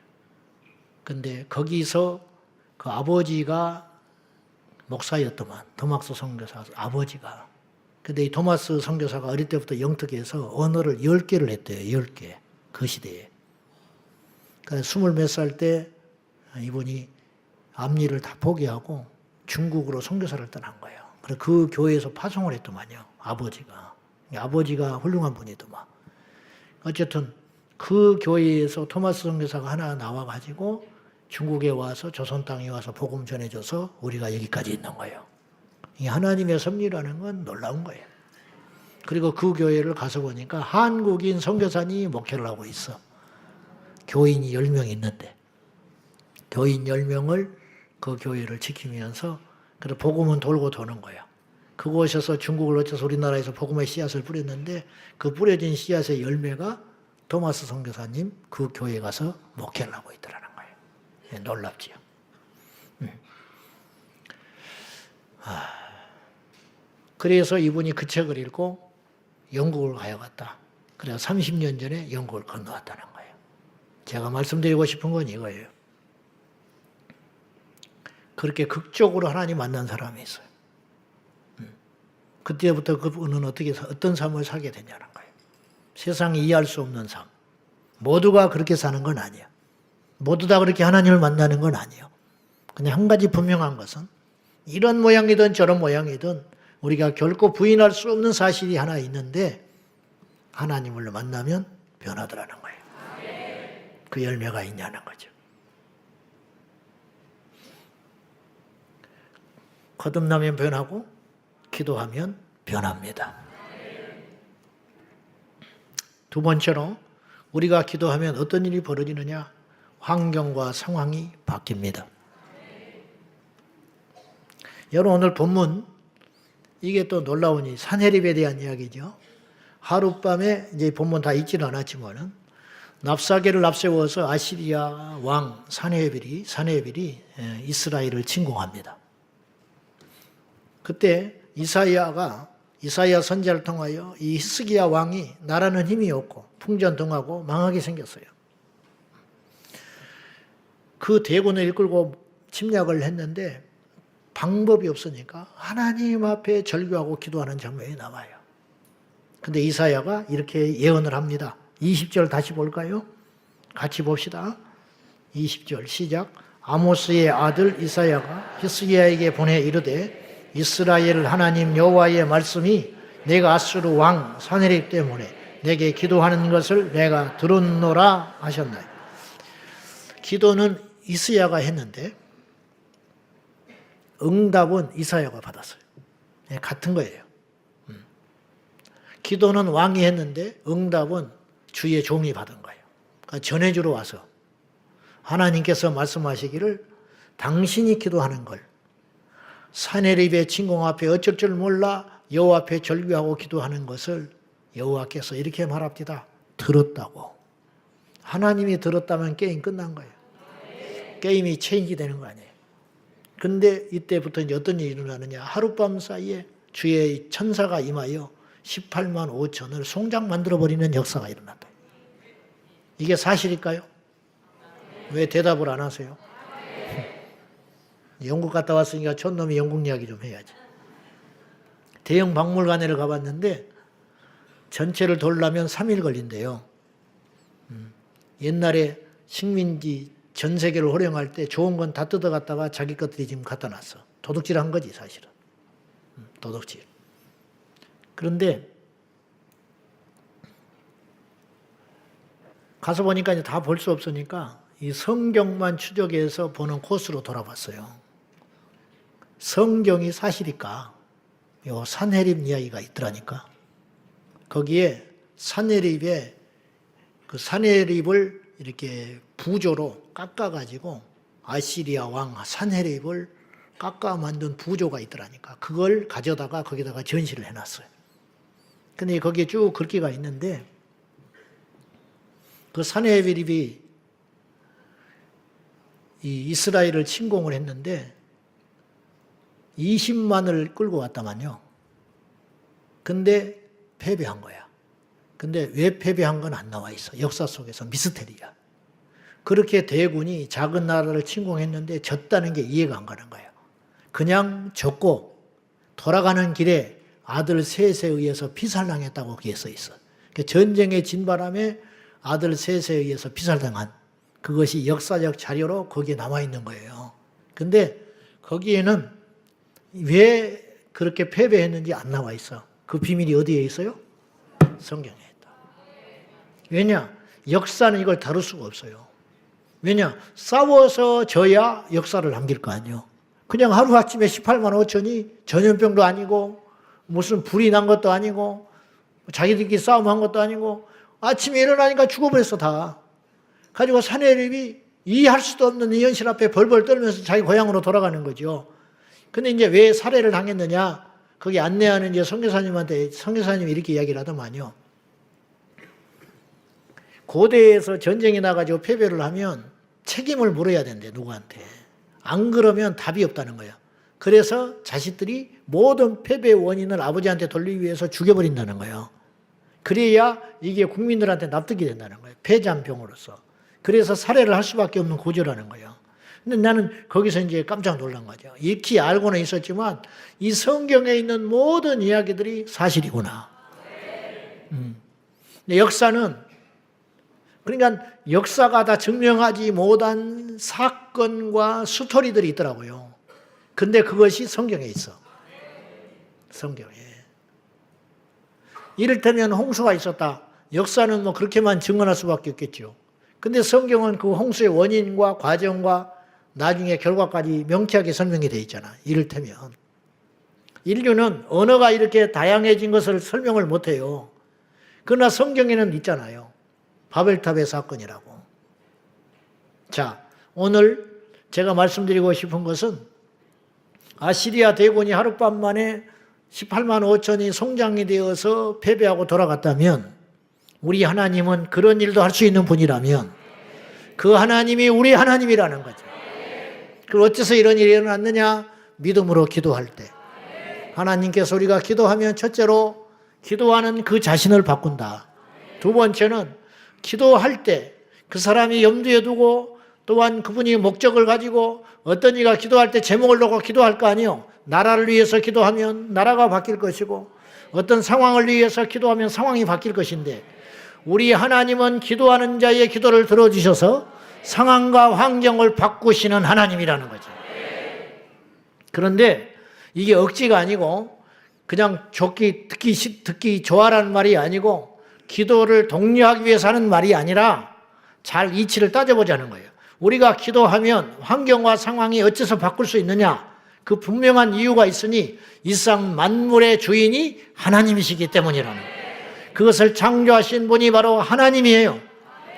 근데 거기서 그 아버지가 목사였더만, 토마스 선교사 아버지가. 근데 이 토마스 선교사가 어릴 때부터 영특해서 언어를 10개를 했대요, 10개. 그 시대에. 그러니까 20몇 살 때 이분이 앞일을 다 포기하고 중국으로 선교사를 떠난 거예요. 그래서 그 교회에서 파송을 했더만요, 아버지가. 아버지가 훌륭한 분이더만. 어쨌든 그 교회에서 토마스 선교사가 하나 나와가지고 중국에 와서 조선 땅에 와서 복음 전해줘서 우리가 여기까지 있는 거예요. 이 하나님의 섭리라는 건 놀라운 거예요. 그리고 그 교회를 가서 보니까 한국인 선교사님이 목회를 하고 있어. 교인이 10명 있는데 교인 10명을 그 교회를 지키면서 그래서 복음은 돌고 도는 거예요. 그곳에서 중국을 어째서 우리나라에서 복음의 씨앗을 뿌렸는데 그 뿌려진 씨앗의 열매가 토마스 선교사님 그 교회에 가서 목회를 하고 있더라는 거예요. 네, 놀랍지요. 그래서 이분이 그 책을 읽고 영국을 가야겠다. 그래서 30년 전에 영국을 건너왔다는 거예요. 제가 말씀드리고 싶은 건 이거예요. 그렇게 극적으로 하나님 만난 사람이 있어요. 그때부터 그분은 어떤 삶을 살게 되냐는 거예요. 세상이 이해할 수 없는 삶. 모두가 그렇게 사는 건 아니야. 모두 다 그렇게 하나님을 만나는 건 아니에요. 그냥 한 가지 분명한 것은 이런 모양이든 저런 모양이든 우리가 결코 부인할 수 없는 사실이 하나 있는데 하나님을 만나면 변하더라는 거예요. 그 열매가 있냐는 거죠. 거듭나면 변하고 기도하면 변합니다. 두 번째로 우리가 기도하면 어떤 일이 벌어지느냐? 환경과 상황이 바뀝니다. 여러분 오늘 본문 이게 또 놀라우니 산헤립에 대한 이야기죠. 하룻밤에 이제 본문 다 읽지는 않았지만은 납사계를 앞세워서 아시리아 왕 산헤립이 이스라엘을 침공합니다. 그때 이사야 선지자를 통하여 이 히스기야 왕이 나라는 힘이 없고 풍전등하고 망하게 생겼어요. 그 대군을 이끌고 침략을 했는데 방법이 없으니까 하나님 앞에 절규하고 기도하는 장면이 나와요. 근데 이사야가 이렇게 예언을 합니다. 20절 다시 볼까요? 같이 봅시다. 20절 시작. 아모스의 아들 이사야가 히스기야에게 보내 이르되 이스라엘 하나님 여호와의 말씀이 내가 아수르 왕 산헤립 때문에 내게 기도하는 것을 내가 들었노라 하셨나요? 기도는 이스야가 했는데 응답은 이사야가 받았어요. 같은 거예요. 기도는 왕이 했는데 응답은 주의 종이 받은 거예요. 그러니까 전해주러 와서 하나님께서 말씀하시기를 당신이 기도하는 걸 산헤립의 침공 앞에 어쩔 줄 몰라 여호와 앞에 절규하고 기도하는 것을 여호와께서 이렇게 말합니다. 들었다고. 하나님이 들었다면 게임 끝난 거예요. 게임이 체인지 되는 거 아니에요. 근데 이때부터 이제 어떤 일이 일어나느냐. 하룻밤 사이에 주의 천사가 임하여 18만 5천을 송장 만들어버리는 역사가 일어난다. 이게 사실일까요? 왜 대답을 안 하세요? 영국 갔다 왔으니까 촌놈이 영국 이야기 좀 해야지. 대형 박물관에를 가봤는데 전체를 돌려면 3일 걸린대요. 옛날에 식민지 전 세계를 호령할 때 좋은 건 다 뜯어갔다가 자기 것들이 지금 갖다 놨어. 도둑질 한 거지, 사실은. 도둑질. 그런데 가서 보니까 이제 다 볼 수 없으니까 이 성경만 추적해서 보는 코스로 돌아봤어요. 성경이 사실일까? 요 산헤립 이야기가 있더라니까. 거기에 산헤립에 그 산헤립을 이렇게 부조로 깎아가지고 아시리아 왕 산헤립을 깎아 만든 부조가 있더라니까. 그걸 가져다가 거기다가 전시를 해놨어요. 근데 거기에 쭉 글귀가 있는데 그 산헤립이 이 이스라엘을 침공을 했는데 20만을 끌고 왔다만요. 근데 패배한 거야. 근데 왜 패배한 건 안 나와 있어. 역사 속에서 미스테리야. 그렇게 대군이 작은 나라를 침공했는데 졌다는 게 이해가 안 가는 거예요. 그냥 졌고 돌아가는 길에 아들 셋에 의해서 피살당했다고 거기에 써 있어. 전쟁에 진 바람에 아들 셋에 의해서 피살당한 그것이 역사적 자료로 거기에 남아 있는 거예요. 근데 거기에는 왜 그렇게 패배했는지 안 나와 있어. 그 비밀이 어디에 있어요? 성경에 있다. 왜냐? 역사는 이걸 다룰 수가 없어요. 왜냐? 싸워서 져야 역사를 남길 거 아니에요. 그냥 하루아침에 18만 5천이 전염병도 아니고 무슨 불이 난 것도 아니고 자기들끼리 싸움한 것도 아니고 아침에 일어나니까 죽어버렸어 다. 가지고 산헤립이 이해할 수도 없는 이 현실 앞에 벌벌 떨면서 자기 고향으로 돌아가는 거죠. 근데 이제 왜 살해를 당했느냐? 거기 안내하는 이제 선교사님이 이렇게 이야기를 하더만요. 고대에서 전쟁이 나가지고 패배를 하면 책임을 물어야 된대, 누구한테. 안 그러면 답이 없다는 거야. 그래서 자식들이 모든 패배의 원인을 아버지한테 돌리기 위해서 죽여버린다는 거예요. 그래야 이게 국민들한테 납득이 된다는 거예요. 패잔병으로서. 그래서 살해를 할 수밖에 없는 구조라는 거예요. 근데 나는 거기서 이제 깜짝 놀란 거죠. 익히 알고는 있었지만 이 성경에 있는 모든 이야기들이 사실이구나. 근데 역사는 그러니까 역사가 다 증명하지 못한 사건과 스토리들이 있더라고요. 근데 그것이 성경에 있어. 성경에. 이를테면 홍수가 있었다. 역사는 뭐 그렇게만 증언할 수밖에 없겠죠. 근데 성경은 그 홍수의 원인과 과정과 나중에 결과까지 명쾌하게 설명이 되어 있잖아. 이를테면. 인류는 언어가 이렇게 다양해진 것을 설명을 못해요. 그러나 성경에는 있잖아요. 바벨탑의 사건이라고. 자, 오늘 제가 말씀드리고 싶은 것은 아시리아 대군이 하룻밤 만에 18만 5천이 송장이 되어서 패배하고 돌아갔다면 우리 하나님은 그런 일도 할 수 있는 분이라면 그 하나님이 우리 하나님이라는 거죠. 그럼 어째서 이런 일이 일어났느냐? 믿음으로 기도할 때. 하나님께서 우리가 기도하면 첫째로 기도하는 그 자신을 바꾼다. 두 번째는 기도할 때 그 사람이 염두에 두고 또한 그분이 목적을 가지고 어떤 이가 기도할 때 제목을 놓고 기도할 거 아니에요. 나라를 위해서 기도하면 나라가 바뀔 것이고 어떤 상황을 위해서 기도하면 상황이 바뀔 것인데 우리 하나님은 기도하는 자의 기도를 들어주셔서 상황과 환경을 바꾸시는 하나님이라는 거죠. 그런데 이게 억지가 아니고 그냥 듣기 좋아라는 말이 아니고 기도를 독려하기 위해서 하는 말이 아니라 잘 이치를 따져보자는 거예요. 우리가 기도하면 환경과 상황이 어째서 바꿀 수 있느냐? 그 분명한 이유가 있으니 이상 만물의 주인이 하나님이시기 때문이라는 거예요. 그것을 창조하신 분이 바로 하나님이에요.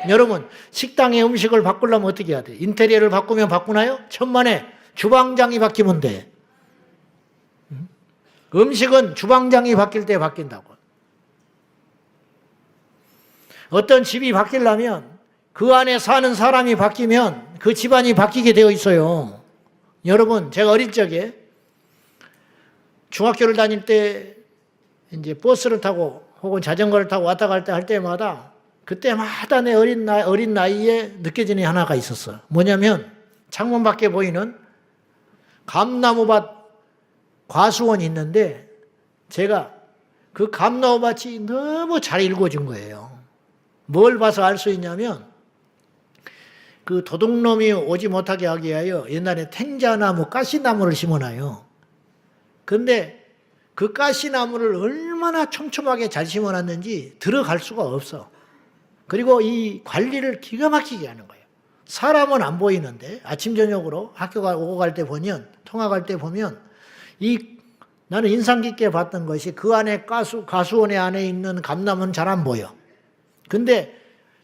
여러분, 식당의 음식을 바꾸려면 어떻게 해야 돼요? 인테리어를 바꾸면 바꾸나요? 천만에 주방장이 바뀌면 돼. 음식은 주방장이 바뀔 때 바뀐다고. 어떤 집이 바뀌려면 그 안에 사는 사람이 바뀌면 그 집안이 바뀌게 되어 있어요. 여러분, 제가 어릴 적에 중학교를 다닐 때 이제 버스를 타고 혹은 자전거를 타고 왔다 갈 때 할 때마다 그때마다 내 어린 나이에 느껴지는 하나가 있었어. 뭐냐면 창문 밖에 보이는 감나무밭 과수원이 있는데 제가 그 감나무밭이 너무 잘 일궈진 거예요. 뭘 봐서 알 수 있냐면 그 도둑놈이 오지 못하게 하기 위하여 옛날에 탱자나무, 가시나무를 심어놔요. 근데 그 가시나무를 얼마나 촘촘하게 잘 심어놨는지 들어갈 수가 없어. 그리고 이 관리를 기가 막히게 하는 거예요. 사람은 안 보이는데 아침 저녁으로 학교 오고 갈 때 보면, 통학할 때 보면 나는 인상 깊게 봤던 것이 그 안에 가수원의 안에 있는 감나무는 잘 안 보여. 근데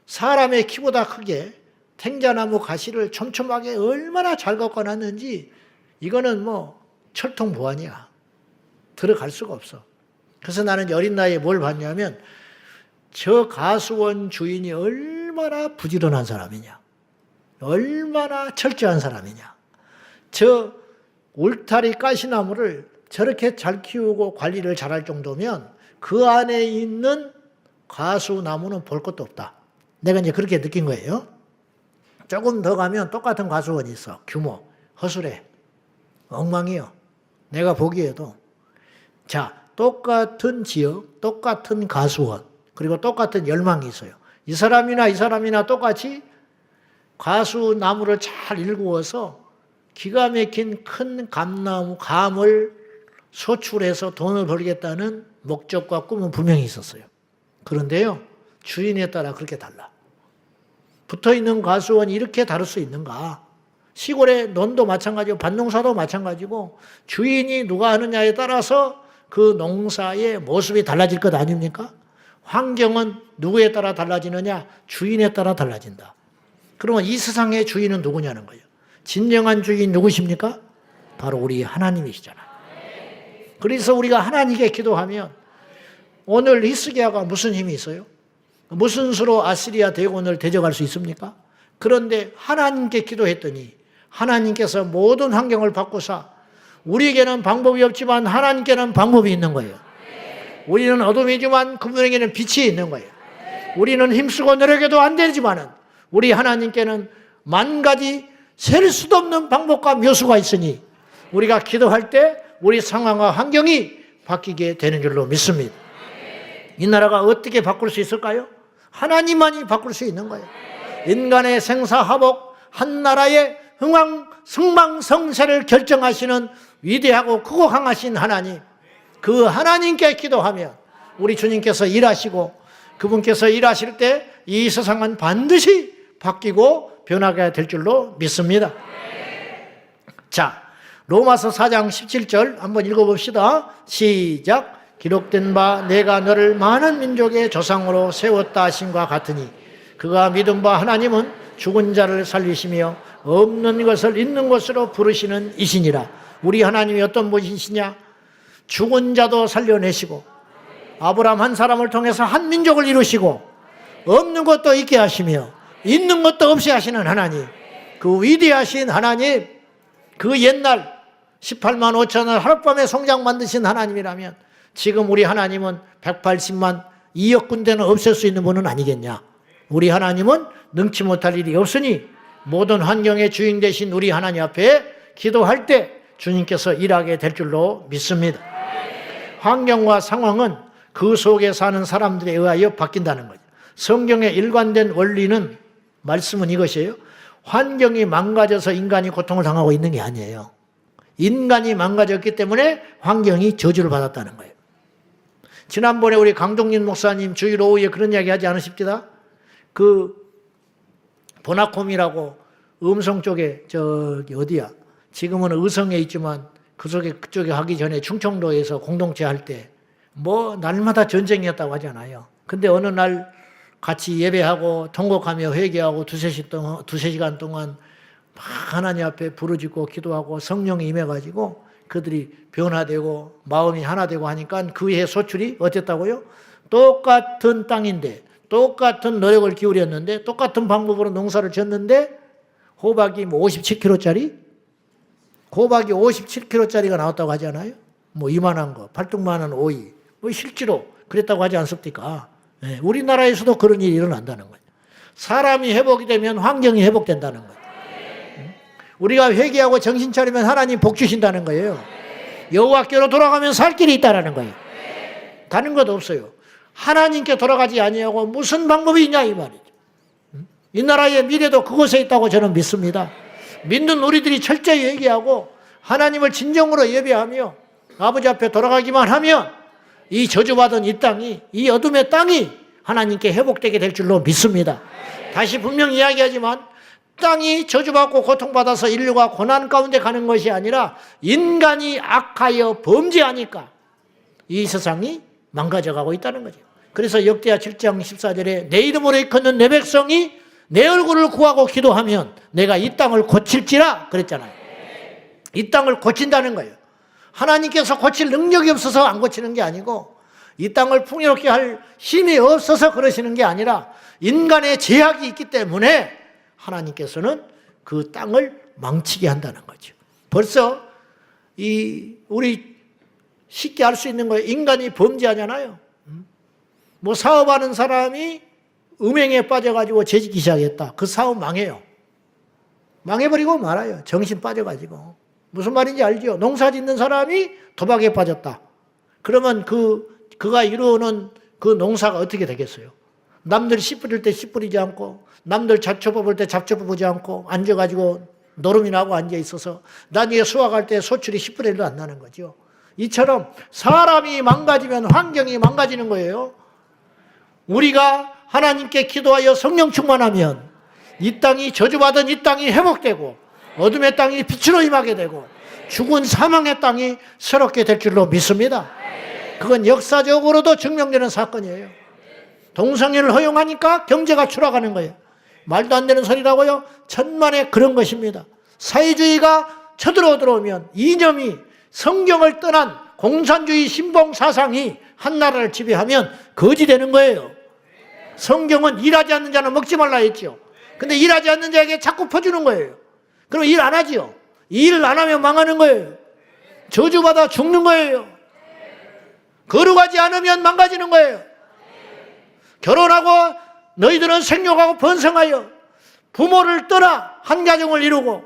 사람의 키보다 크게 탱자나무 가시를 촘촘하게 얼마나 잘 꺾어놨는지 이거는 뭐 철통보안이야. 들어갈 수가 없어. 그래서 나는 어린 나이에 뭘 봤냐면 저 가수원 주인이 얼마나 부지런한 사람이냐. 얼마나 철저한 사람이냐. 저 울타리 가시나무를 저렇게 잘 키우고 관리를 잘할 정도면 그 안에 있는 가수나무는 볼 것도 없다. 내가 이제 그렇게 느낀 거예요. 조금 더 가면 똑같은 가수원이 있어. 규모, 허술해. 엉망이요. 내가 보기에도. 자, 똑같은 지역, 똑같은 가수원, 그리고 똑같은 열망이 있어요. 이 사람이나 똑같이 가수나무를 잘 일구어서 기가 막힌 큰 감을 소출해서 돈을 벌겠다는 목적과 꿈은 분명히 있었어요. 그런데요, 주인에 따라 그렇게 달라. 붙어있는 가수원이 이렇게 다를 수 있는가? 시골의 논도 마찬가지고 밭농사도 마찬가지고 주인이 누가 하느냐에 따라서 그 농사의 모습이 달라질 것 아닙니까? 환경은 누구에 따라 달라지느냐? 주인에 따라 달라진다. 그러면 이 세상의 주인은 누구냐는 거예요. 진정한 주인 누구십니까? 바로 우리 하나님이시잖아요. 그래서 우리가 하나님께 기도하면 오늘 히스기야가 무슨 힘이 있어요? 무슨 수로 아시리아 대군을 대적할 수 있습니까? 그런데 하나님께 기도했더니 하나님께서 모든 환경을 바꾸사 우리에게는 방법이 없지만 하나님께는 방법이 있는 거예요. 우리는 어둠이지만 그분에게는 빛이 있는 거예요. 우리는 힘쓰고 노력해도 안 되지만은 우리 하나님께는 만 가지 셀 수도 없는 방법과 묘수가 있으니 우리가 기도할 때 우리 상황과 환경이 바뀌게 되는 줄로 믿습니다. 이 나라가 어떻게 바꿀 수 있을까요? 하나님만이 바꿀 수 있는 거예요. 인간의 생사화복, 한 나라의 흥망성쇠를 결정하시는 위대하고 크고 강하신 하나님, 그 하나님께 기도하면 우리 주님께서 일하시고 그분께서 일하실 때 이 세상은 반드시 바뀌고 변하게 될 줄로 믿습니다. 자, 로마서 4장 17절 한번 읽어봅시다. 시작. 기록된 바 내가 너를 많은 민족의 조상으로 세웠다 하심과 같으니 그가 믿은 바 하나님은 죽은 자를 살리시며 없는 것을 있는 것으로 부르시는 이시니라. 우리 하나님이 어떤 분이시냐? 죽은 자도 살려내시고 아브라함 한 사람을 통해서 한 민족을 이루시고 없는 것도 있게 하시며 있는 것도 없이 하시는 하나님, 그 위대하신 하나님, 그 옛날 18만 5천을 하룻밤에 성장 만드신 하나님이라면 지금 우리 하나님은 180만 2억 군대는 없앨 수 있는 분은 아니겠냐. 우리 하나님은 능치 못할 일이 없으니 모든 환경의 주인 되신 우리 하나님 앞에 기도할 때 주님께서 일하게 될 줄로 믿습니다. 환경과 상황은 그 속에 사는 사람들에 의하여 바뀐다는 거죠. 성경의 일관된 원리는, 말씀은 이것이에요. 환경이 망가져서 인간이 고통을 당하고 있는 게 아니에요. 인간이 망가졌기 때문에 환경이 저주를 받았다는 거예요. 지난번에 우리 강동진 목사님 주일 오후에 그런 이야기 하지 않으십니까? 그 보나콤이라고 음성 쪽에 어디야? 지금은 의성에 있지만 그쪽에 하기 전에 충청도에서 공동체 할 때 뭐 날마다 전쟁이었다고 하잖아요. 근데 어느 날 같이 예배하고 통곡하며 회개하고 두세 시간 동안 막 하나님 앞에 부르짖고 기도하고 성령이 임해가지고 그들이 변화되고 마음이 하나 되고 하니까 그 해 소출이 어땠다고요? 똑같은 땅인데 똑같은 노력을 기울였는데 똑같은 방법으로 농사를 졌는데 호박이 뭐 57kg짜리? 호박이 57kg짜리가 나왔다고 하잖아요. 뭐 이만한 거, 팔뚝만한 오이, 뭐 실제로 그랬다고 하지 않습니까? 네, 우리나라에서도 그런 일이 일어난다는 거예요. 사람이 회복이 되면 환경이 회복된다는 거예요. 우리가 회개하고 정신 차리면 하나님 복 주신다는 거예요. 여호와께로 돌아가면 살 길이 있다는 거예요. 다른 것 없어요. 하나님께 돌아가지 아니하고 무슨 방법이 있냐 이 말이죠. 이 나라의 미래도 그곳에 있다고 저는 믿습니다. 믿는 우리들이 철저히 얘기하고 하나님을 진정으로 예배하며 아버지 앞에 돌아가기만 하면 이 저주받은 이 땅이, 이 어둠의 땅이 하나님께 회복되게 될 줄로 믿습니다. 다시 분명히 이야기하지만 땅이 저주받고 고통받아서 인류가 고난 가운데 가는 것이 아니라 인간이 악하여 범죄하니까 이 세상이 망가져가고 있다는 거죠. 그래서 역대하 7장 14절에 내 이름으로 일컫는 내 백성이 내 얼굴을 구하고 기도하면 내가 이 땅을 고칠지라 그랬잖아요. 이 땅을 고친다는 거예요. 하나님께서 고칠 능력이 없어서 안 고치는 게 아니고 이 땅을 풍요롭게 할 힘이 없어서 그러시는 게 아니라 인간의 제약이 있기 때문에 하나님께서는 그 땅을 망치게 한다는 거죠. 벌써 우리 쉽게 알 수 있는 거예요. 인간이 범죄하잖아요. 뭐 사업하는 사람이 음행에 빠져가지고 죄짓기 시작했다. 그 사업 망해요. 망해버리고 말아요. 정신 빠져가지고. 무슨 말인지 알죠? 농사 짓는 사람이 도박에 빠졌다. 그러면 그가 이루는 그 농사가 어떻게 되겠어요? 남들 씨 뿌릴 때 씨 뿌리지 않고, 남들 잡초 뽑을 때 잡초 뽑지 않고, 앉아가지고 노름이 나고 앉아있어서 나중에 수확할 때 소출이 10분의 1도 안 나는 거죠. 이처럼 사람이 망가지면 환경이 망가지는 거예요. 우리가 하나님께 기도하여 성령 충만하면 이 땅이 저주받은 이 땅이 회복되고 어둠의 땅이 빛으로 임하게 되고 죽은 사망의 땅이 새롭게 될 줄로 믿습니다. 그건 역사적으로도 증명되는 사건이에요. 동성애를 허용하니까 경제가 추락하는 거예요. 말도 안 되는 소리라고요? 천만에 그런 것입니다. 사회주의가 쳐들어오면 이념이 성경을 떠난 공산주의 신봉 사상이 한 나라를 지배하면 거지 되는 거예요. 성경은 일하지 않는 자는 먹지 말라 했죠. 근데 일하지 않는 자에게 자꾸 퍼주는 거예요. 그럼 일 안 하지요. 일 안 하면 망하는 거예요. 저주받아 죽는 거예요. 거룩하지 않으면 망가지는 거예요. 결혼하고 너희들은 생육하고 번성하여 부모를 떠나 한 가정을 이루고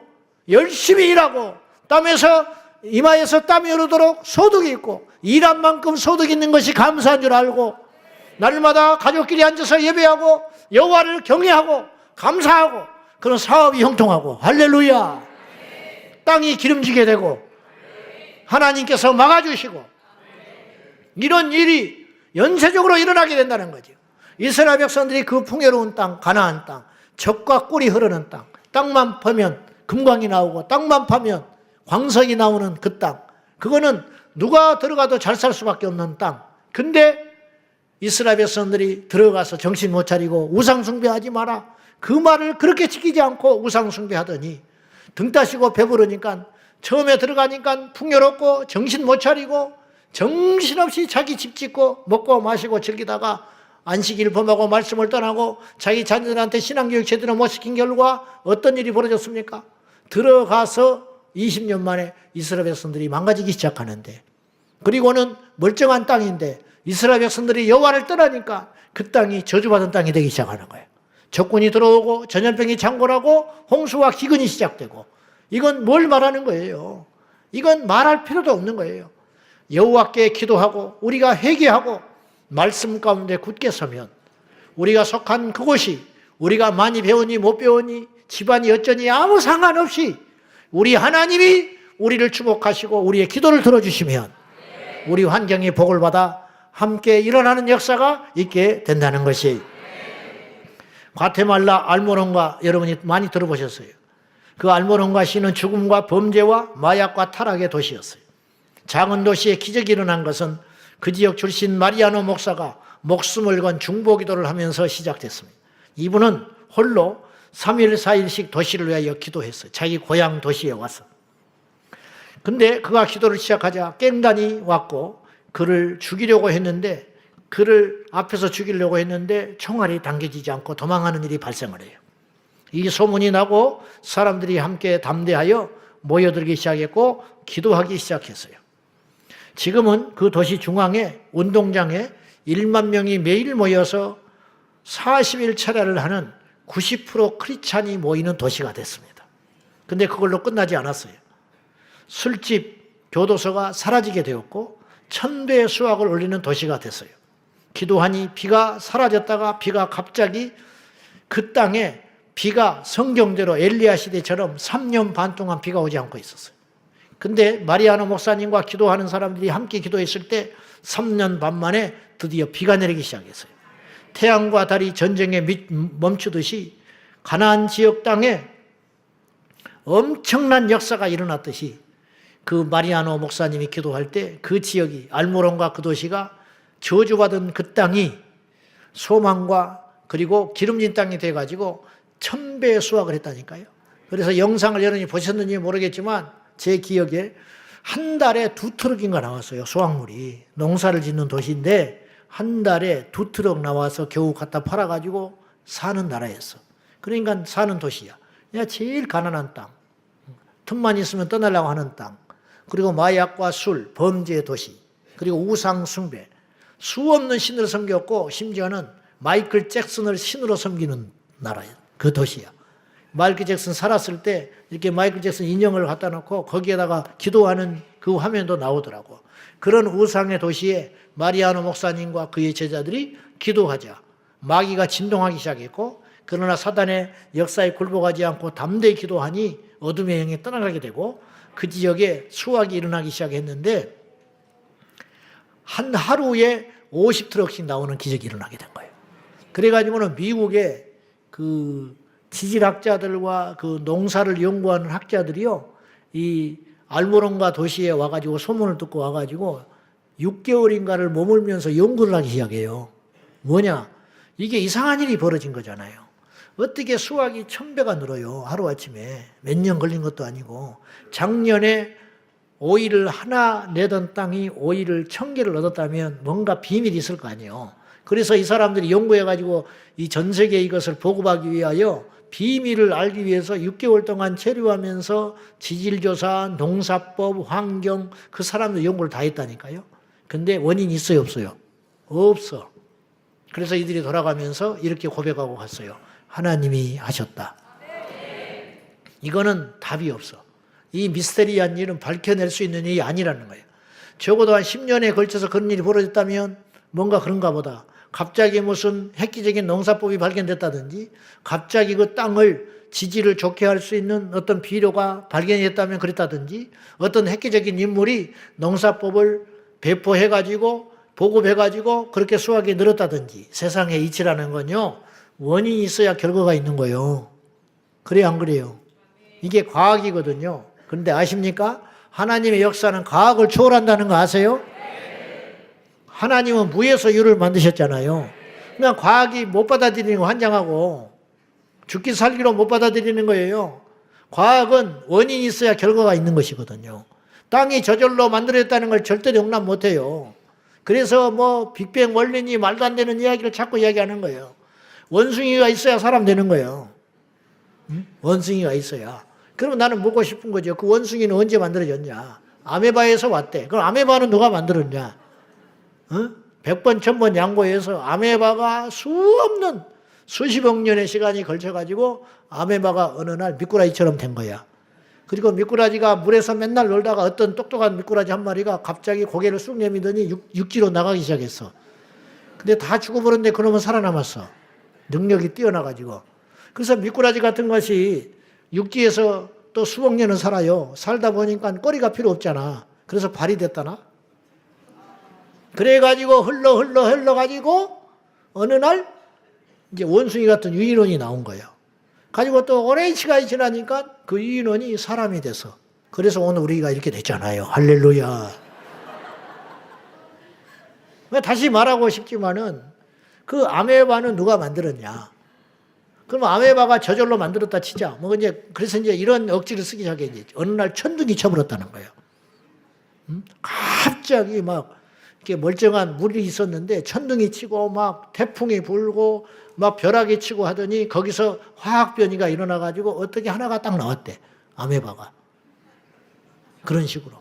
열심히 일하고 땀에서 이마에서 땀이 흐르도록 소득이 있고 일한 만큼 소득이 있는 것이 감사한 줄 알고 날마다 가족끼리 앉아서 예배하고 여호와를 경외하고 감사하고 그런 사업이 형통하고 할렐루야. 땅이 기름지게 되고 하나님께서 막아주시고 이런 일이 연쇄적으로 일어나게 된다는 거죠. 이스라엘 백성들이 그 풍요로운 땅, 가나안 땅, 젖과 꿀이 흐르는 땅, 땅만 파면 금광이 나오고 땅만 파면 광석이 나오는 그 땅, 그거는 누가 들어가도 잘 살 수밖에 없는 땅. 근데 이스라엘 백성들이 들어가서 정신 못 차리고 우상 숭배하지 마라. 그 말을 그렇게 지키지 않고 우상 숭배하더니 등 따시고 배부르니까 처음에 들어가니까 풍요롭고 정신 못 차리고 정신없이 자기 집 짓고 먹고 마시고 즐기다가 안식일 범하고 말씀을 떠나고 자기 자녀들한테 신앙교육 제대로 못 시킨 결과 어떤 일이 벌어졌습니까? 들어가서 20년 만에 이스라엘 백성들이 망가지기 시작하는데 그리고는 멀쩡한 땅인데 이스라엘 백성들이 여호와를 떠나니까 그 땅이 저주받은 땅이 되기 시작하는 거예요. 적군이 들어오고 전염병이 창궐하고 홍수와 기근이 시작되고 이건 뭘 말하는 거예요? 이건 말할 필요도 없는 거예요. 여호와께 기도하고 우리가 회개하고 말씀 가운데 굳게 서면 우리가 속한 그곳이 우리가 많이 배우니 못 배우니 집안이 어쩌니 아무 상관없이 우리 하나님이 우리를 축복하시고 우리의 기도를 들어주시면 우리 환경이 복을 받아 함께 일어나는 역사가 있게 된다는 것이 과테말라 알모론가 여러분이 많이 들어보셨어요. 그 알모론가 시는 죽음과 범죄와 마약과 타락의 도시였어요. 작은 도시에 기적이 일어난 것은 그 지역 출신 마리아노 목사가 목숨을 건 중보기도를 하면서 시작됐습니다. 이분은 홀로 3일 4일씩 도시를 위하여 기도했어요. 자기 고향 도시에 와서. 근데 그가 기도를 시작하자 깽단이 왔고 그를 죽이려고 했는데 그를 앞에서 죽이려고 했는데 총알이 당겨지지 않고 도망하는 일이 발생을 해요. 이 소문이 나고 사람들이 함께 담대하여 모여들기 시작했고 기도하기 시작했어요. 지금은 그 도시 중앙에 운동장에 1만 명이 매일 모여서 40일 철야를 하는 90% 크리스찬이 모이는 도시가 됐습니다. 근데 그걸로 끝나지 않았어요. 술집, 교도소가 사라지게 되었고 천대의 수확을 올리는 도시가 됐어요. 기도하니 비가 사라졌다가 비가 갑자기 그 땅에 비가 성경대로 엘리야 시대처럼 3년 반 동안 비가 오지 않고 있었어요. 근데 마리아노 목사님과 기도하는 사람들이 함께 기도했을 때 3년 반 만에 드디어 비가 내리기 시작했어요. 태양과 달이 전쟁에 멈추듯이 가나안 지역 땅에 엄청난 역사가 일어났듯이 그 마리아노 목사님이 기도할 때 그 지역이 알모론과 그 도시가 저주받은 그 땅이 소망과 그리고 기름진 땅이 돼가지고 1000배의 수확을 했다니까요. 그래서 영상을 여러분이 보셨는지 모르겠지만 제 기억에 한 달에 2트럭인가 나왔어요. 수확물이. 농사를 짓는 도시인데 한 달에 2트럭 나와서 겨우 갖다 팔아가지고 사는 나라였어. 그러니까 사는 도시야. 그냥 제일 가난한 땅. 틈만 있으면 떠나려고 하는 땅. 그리고 마약과 술, 범죄의 도시. 그리고 우상 숭배. 수없는 신을 섬겼고 심지어는 마이클 잭슨을 신으로 섬기는 나라예요. 그 도시야. 마이클 잭슨 살았을 때 이렇게 마이클 잭슨 인형을 갖다 놓고 거기에다가 기도하는 그 화면도 나오더라고. 그런 우상의 도시에 마리아노 목사님과 그의 제자들이 기도하자 마귀가 진동하기 시작했고, 그러나 사단의 역사에 굴복하지 않고 담대히 기도하니 어둠의 영이 떠나가게 되고 그 지역에 수확이 일어나기 시작했는데 한 하루에 50트럭씩 나오는 기적이 일어나게 된 거예요. 그래가지고는 미국의 그 지질학자들과 그 농사를 연구하는 학자들이요, 이 알모론가 도시에 와가지고 소문을 듣고 와가지고 6개월인가를 머물면서 연구를 하기 시작해요. 뭐냐? 이게 이상한 일이 벌어진 거잖아요. 어떻게 수확이 1000배가 늘어요? 하루아침에. 몇 년 걸린 것도 아니고. 작년에 오이를 하나 내던 땅이 오이를 1000개를 얻었다면 뭔가 비밀이 있을 거 아니에요. 그래서 이 사람들이 연구해가지고 이 전 세계에 이것을 보급하기 위하여 비밀을 알기 위해서 6개월 동안 체류하면서 지질조사, 농사법, 환경, 그 사람들 연구를 다 했다니까요. 근데 원인이 있어요, 없어요? 없어. 그래서 이들이 돌아가면서 이렇게 고백하고 갔어요. 하나님이 하셨다. 이거는 답이 없어. 이 미스테리한 일은 밝혀낼 수 있는 일이 아니라는 거예요. 적어도 한 10년에 걸쳐서 그런 일이 벌어졌다면 뭔가 그런가 보다. 갑자기 무슨 획기적인 농사법이 발견됐다든지, 갑자기 그 땅을 지지를 좋게 할 수 있는 어떤 비료가 발견됐다면 그랬다든지, 어떤 획기적인 인물이 농사법을 배포해가지고 보급해가지고 그렇게 수확이 늘었다든지. 세상의 이치라는 건요, 원인이 있어야 결과가 있는 거예요. 그래요, 안 그래요? 이게 과학이거든요. 그런데 아십니까? 하나님의 역사는 과학을 초월한다는 거 아세요? 하나님은 무에서 유를 만드셨잖아요. 그냥 과학이 못 받아들이는 거 환장하고 죽기 살기로 못 받아들이는 거예요. 과학은 원인이 있어야 결과가 있는 것이거든요. 땅이 저절로 만들어졌다는 걸 절대로 용납 못해요. 그래서 뭐 빅뱅 원리니 말도 안 되는 이야기를 자꾸 이야기하는 거예요. 원숭이가 있어야 사람 되는 거예요. 응? 원숭이가 있어야. 그러면 나는 묻고 싶은 거죠. 그 원숭이는 언제 만들어졌냐? 아메바에서 왔대. 그럼 아메바는 누가 만들었냐? 100번, 1000번 양보해서 아메바가 수없는 수십억 년의 시간이 걸쳐가지고 아메바가 어느 날 미꾸라지처럼 된 거야. 그리고 미꾸라지가 물에서 맨날 놀다가 어떤 똑똑한 미꾸라지 한 마리가 갑자기 고개를 쑥 내미더니 육지로 나가기 시작했어. 근데 다 죽어버렸는데 그놈은 살아남았어. 능력이 뛰어나가지고. 그래서 미꾸라지 같은 것이 육지에서 또 수억 년은 살아요. 살다 보니까 꼬리가 필요 없잖아. 그래서 발이 됐다나? 그래가지고 흘러가지고 어느 날 이제 원숭이 같은 유인원이 나온 거예요. 가지고 또 오랜 시간이 지나니까 그 유인원이 사람이 돼서. 그래서 오늘 우리가 이렇게 됐잖아요. 할렐루야. 다시 말하고 싶지만은 그 아메바는 누가 만들었냐? 그러면 아메바가 저절로 만들었다 치자. 뭐 이제 그래서 이제 이런 억지를 쓰기 시작했지. 어느 날 천둥이 쳐버렸다는 거예요. 갑자기 막 이렇게 멀쩡한 물이 있었는데 천둥이 치고 막 태풍이 불고 막 벼락이 치고 하더니 거기서 화학 변이가 일어나 가지고 어떻게 하나가 딱 나왔대. 아메바가. 그런 식으로.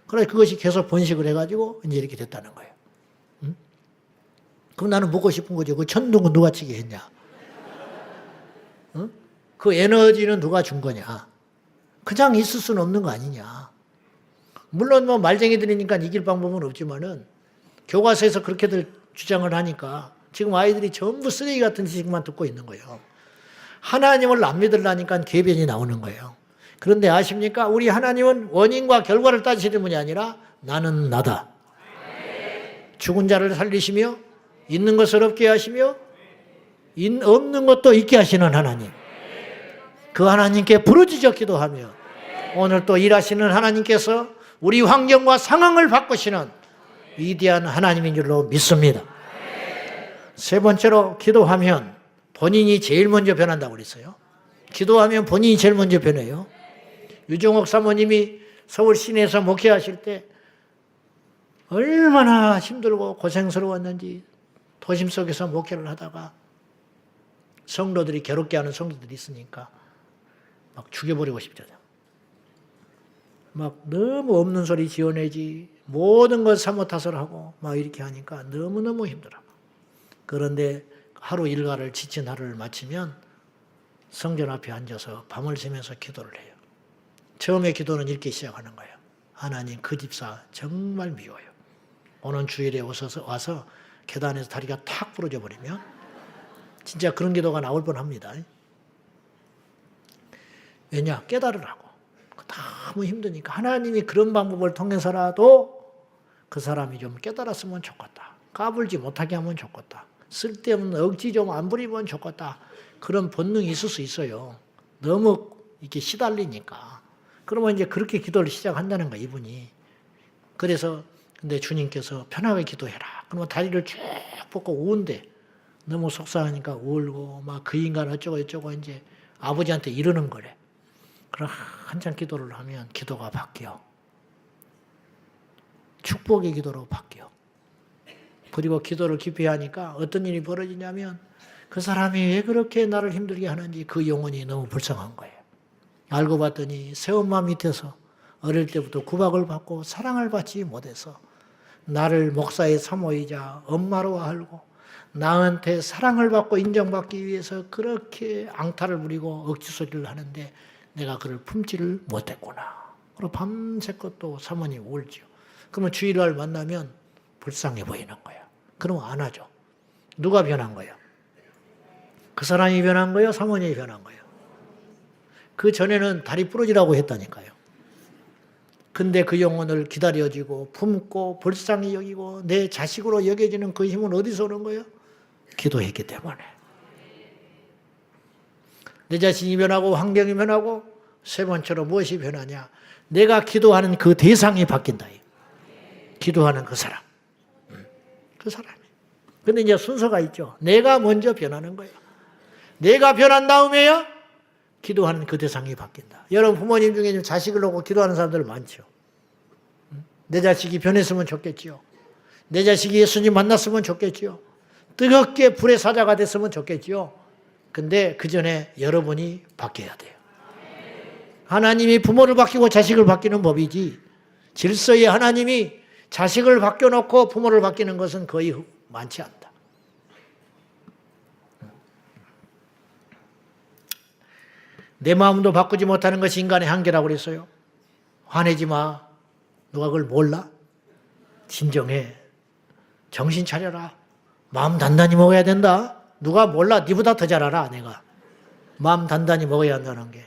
그래 그것이 계속 번식을 해 가지고 이제 이렇게 됐다는 거예요. 그럼 나는 묻고 싶은 거죠. 그 천둥은 누가 치게 했냐? 그 에너지는 누가 준 거냐? 그냥 있을 수는 없는 거 아니냐? 물론 뭐 말쟁이들이니까 이길 방법은 없지만은 교과서에서 그렇게들 주장을 하니까 지금 아이들이 전부 쓰레기 같은 지식만 듣고 있는 거예요. 하나님을 안 믿으려니까 궤변이 나오는 거예요. 그런데 아십니까? 우리 하나님은 원인과 결과를 따지시는 분이 아니라 나는 나다. 죽은 자를 살리시며 있는 것을 없게 하시며 없는 것도 있게 하시는 하나님. 그 하나님께 부르짖어 기도하며 오늘 또 일하시는 하나님께서 우리 환경과 상황을 바꾸시는 위대한 하나님인 줄로 믿습니다. 세 번째로 기도하면 본인이 제일 먼저 변한다고 그랬어요. 기도하면 본인이 제일 먼저 변해요. 유종옥 사모님이 서울 시내에서 목회하실 때 얼마나 힘들고 고생스러웠는지 도심 속에서 목회를 하다가 성도들이 괴롭게 하는 성도들이 있으니까 막 죽여버리고 싶잖아요. 막 너무 없는 소리 지어내지 모든 걸 사모탓을 하고 막 이렇게 하니까 너무너무 힘들어. 그런데 하루 일과를 지친 하루를 마치면 성전 앞에 앉아서 밤을 새면서 기도를 해요. 처음에 기도는 이렇게 시작하는 거예요. 하나님 그 집사 정말 미워요. 오는 주일에 와서 계단에서 다리가 탁 부러져 버리면 진짜 그런 기도가 나올 뻔합니다. 왜냐? 깨달으라고. 너무 힘드니까 하나님이 그런 방법을 통해서라도 그 사람이 좀 깨달았으면 좋겠다. 까불지 못하게 하면 좋겠다. 쓸데없는 억지 좀 안 부리면 좋겠다. 그런 본능이 있을 수 있어요. 너무 이렇게 시달리니까. 그러면 이제 그렇게 기도를 시작한다는 거야, 이분이. 그래서 근데 주님께서 편하게 기도해라. 그러면 다리를 쭉 뻗고 우는데 너무 속상하니까 울고 막 그 인간 어쩌고 저쩌고 이제 아버지한테 이러는 거래. 그럼 한참 기도를 하면 기도가 바뀌어. 축복의 기도로 바뀌어. 그리고 기도를 깊이 하니까 어떤 일이 벌어지냐면 그 사람이 왜 그렇게 나를 힘들게 하는지 그 영혼이 너무 불쌍한 거예요. 알고 봤더니 새엄마 밑에서 어릴 때부터 구박을 받고 사랑을 받지 못해서 나를 목사의 사모이자 엄마로 알고 나한테 사랑을 받고 인정받기 위해서 그렇게 앙탈을 부리고 억지소리를 하는데 내가 그를 품지를 못했구나. 그리고 밤새껏 또 사모님 울죠. 그러면 주일날 만나면 불쌍해 보이는 거예요. 그러면 안 하죠. 누가 변한 거예요? 그 사람이 변한 거예요? 사모님이 변한 거예요? 그 전에는 다리 부러지라고 했다니까요. 근데 그 영혼을 기다려지고 품고 불쌍히 여기고 내 자식으로 여겨지는 그 힘은 어디서 오는 거예요? 기도했기 때문에. 내 자신이 변하고 환경이 변하고 세 번째로 무엇이 변하냐? 내가 기도하는 그 대상이 바뀐다. 기도하는 그 사람. 그 사람이. 근데 이제 순서가 있죠. 내가 먼저 변하는 거예요. 내가 변한 다음에야 기도하는 그 대상이 바뀐다. 여러분 부모님 중에 자식을 놓고 기도하는 사람들 많죠. 내 자식이 변했으면 좋겠지요. 내 자식이 예수님 만났으면 좋겠지요. 뜨겁게 불의 사자가 됐으면 좋겠지요. 근데 그 전에 여러분이 바뀌어야 돼요. 하나님이 부모를 바뀌고 자식을 바뀌는 법이지 질서의 하나님이 자식을 바뀌어놓고 부모를 바뀌는 것은 거의 많지 않다. 내 마음도 바꾸지 못하는 것이 인간의 한계라고 그랬어요. 화내지 마. 누가 그걸 몰라? 진정해. 정신 차려라. 마음 단단히 먹어야 된다. 누가 몰라? 니보다 더 잘 알아, 내가. 마음 단단히 먹어야 한다는 게.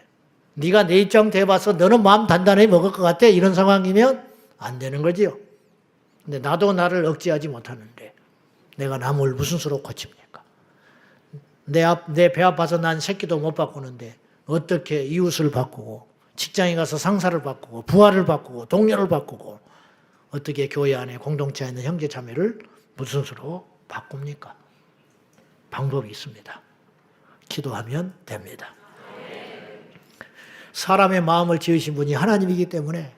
네가 내 입장 대봐서 너는 마음 단단히 먹을 것 같아? 이런 상황이면 안 되는 거지요. 근데 나도 나를 억제하지 못하는데 내가 남을 무슨 수로 고칩니까? 내 배 아파서 난 새끼도 못 바꾸는데 어떻게 이웃을 바꾸고 직장에 가서 상사를 바꾸고 부하를 바꾸고 동료를 바꾸고 어떻게 교회 안에 공동체 안에 있는 형제 자매를 무슨 수로 바꿉니까? 방법이 있습니다. 기도하면 됩니다. 사람의 마음을 지으신 분이 하나님이기 때문에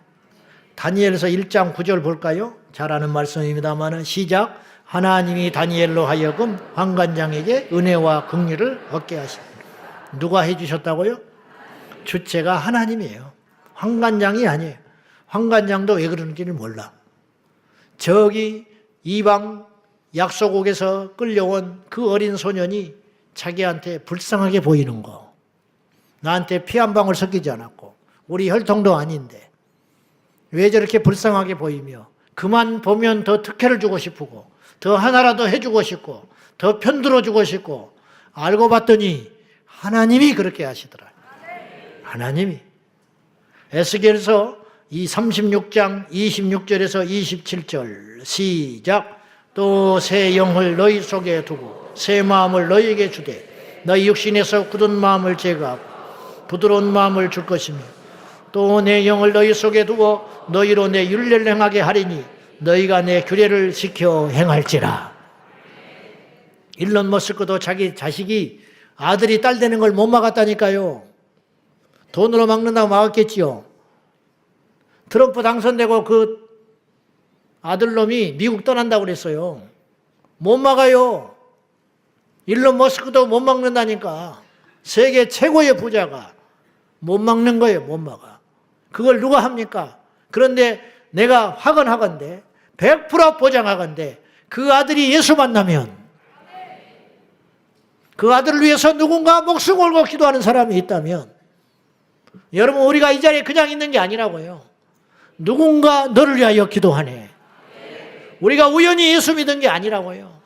다니엘서 1장 9절 볼까요? 잘 아는 말씀입니다만 시작. 하나님이 다니엘로 하여금 환관장에게 은혜와 긍휼을 얻게 하시니. 누가 해주셨다고요? 주체가 하나님이에요. 환관장이 아니에요. 환관장도 왜 그러는지를 몰라. 저기 이방 약소국에서 끌려온 그 어린 소년이 자기한테 불쌍하게 보이는 거. 나한테 피 한 방울 섞이지 않았고 우리 혈통도 아닌데 왜 저렇게 불쌍하게 보이며 그만 보면 더 특혜를 주고 싶고 더 하나라도 해주고 싶고 더 편들어주고 싶고 알고 봤더니 하나님이 그렇게 하시더라. 하나님이. 에스겔서 이 36장 26절에서 27절 시작. 또 새 영을 너희 속에 두고 새 마음을 너희에게 주되 너희 육신에서 굳은 마음을 제거하고 부드러운 마음을 줄 것이며 또 내 영을 너희 속에 두고 너희로 내 율례를 행하게 하리니 너희가 내 규례를 지켜 행할지라. 일론 머스크도 자기 자식이 아들이 딸 되는 걸 못 막았다니까요. 돈으로 막는다고 막았겠지요. 트럼프 당선되고 그 아들놈이 미국 떠난다고 그랬어요. 못 막아요. 일론 머스크도 못 막는다니까. 세계 최고의 부자가 못 막는 거예요. 못 막아. 그걸 누가 합니까? 그런데 내가 확언하건대 100% 보장하건대 그 아들이 예수 만나면 그 아들을 위해서 누군가 목숨 걸고 기도하는 사람이 있다면 여러분 우리가 이 자리에 그냥 있는 게 아니라고요. 누군가 너를 위하여 기도하네. 우리가 우연히 예수 믿은 게 아니라고요.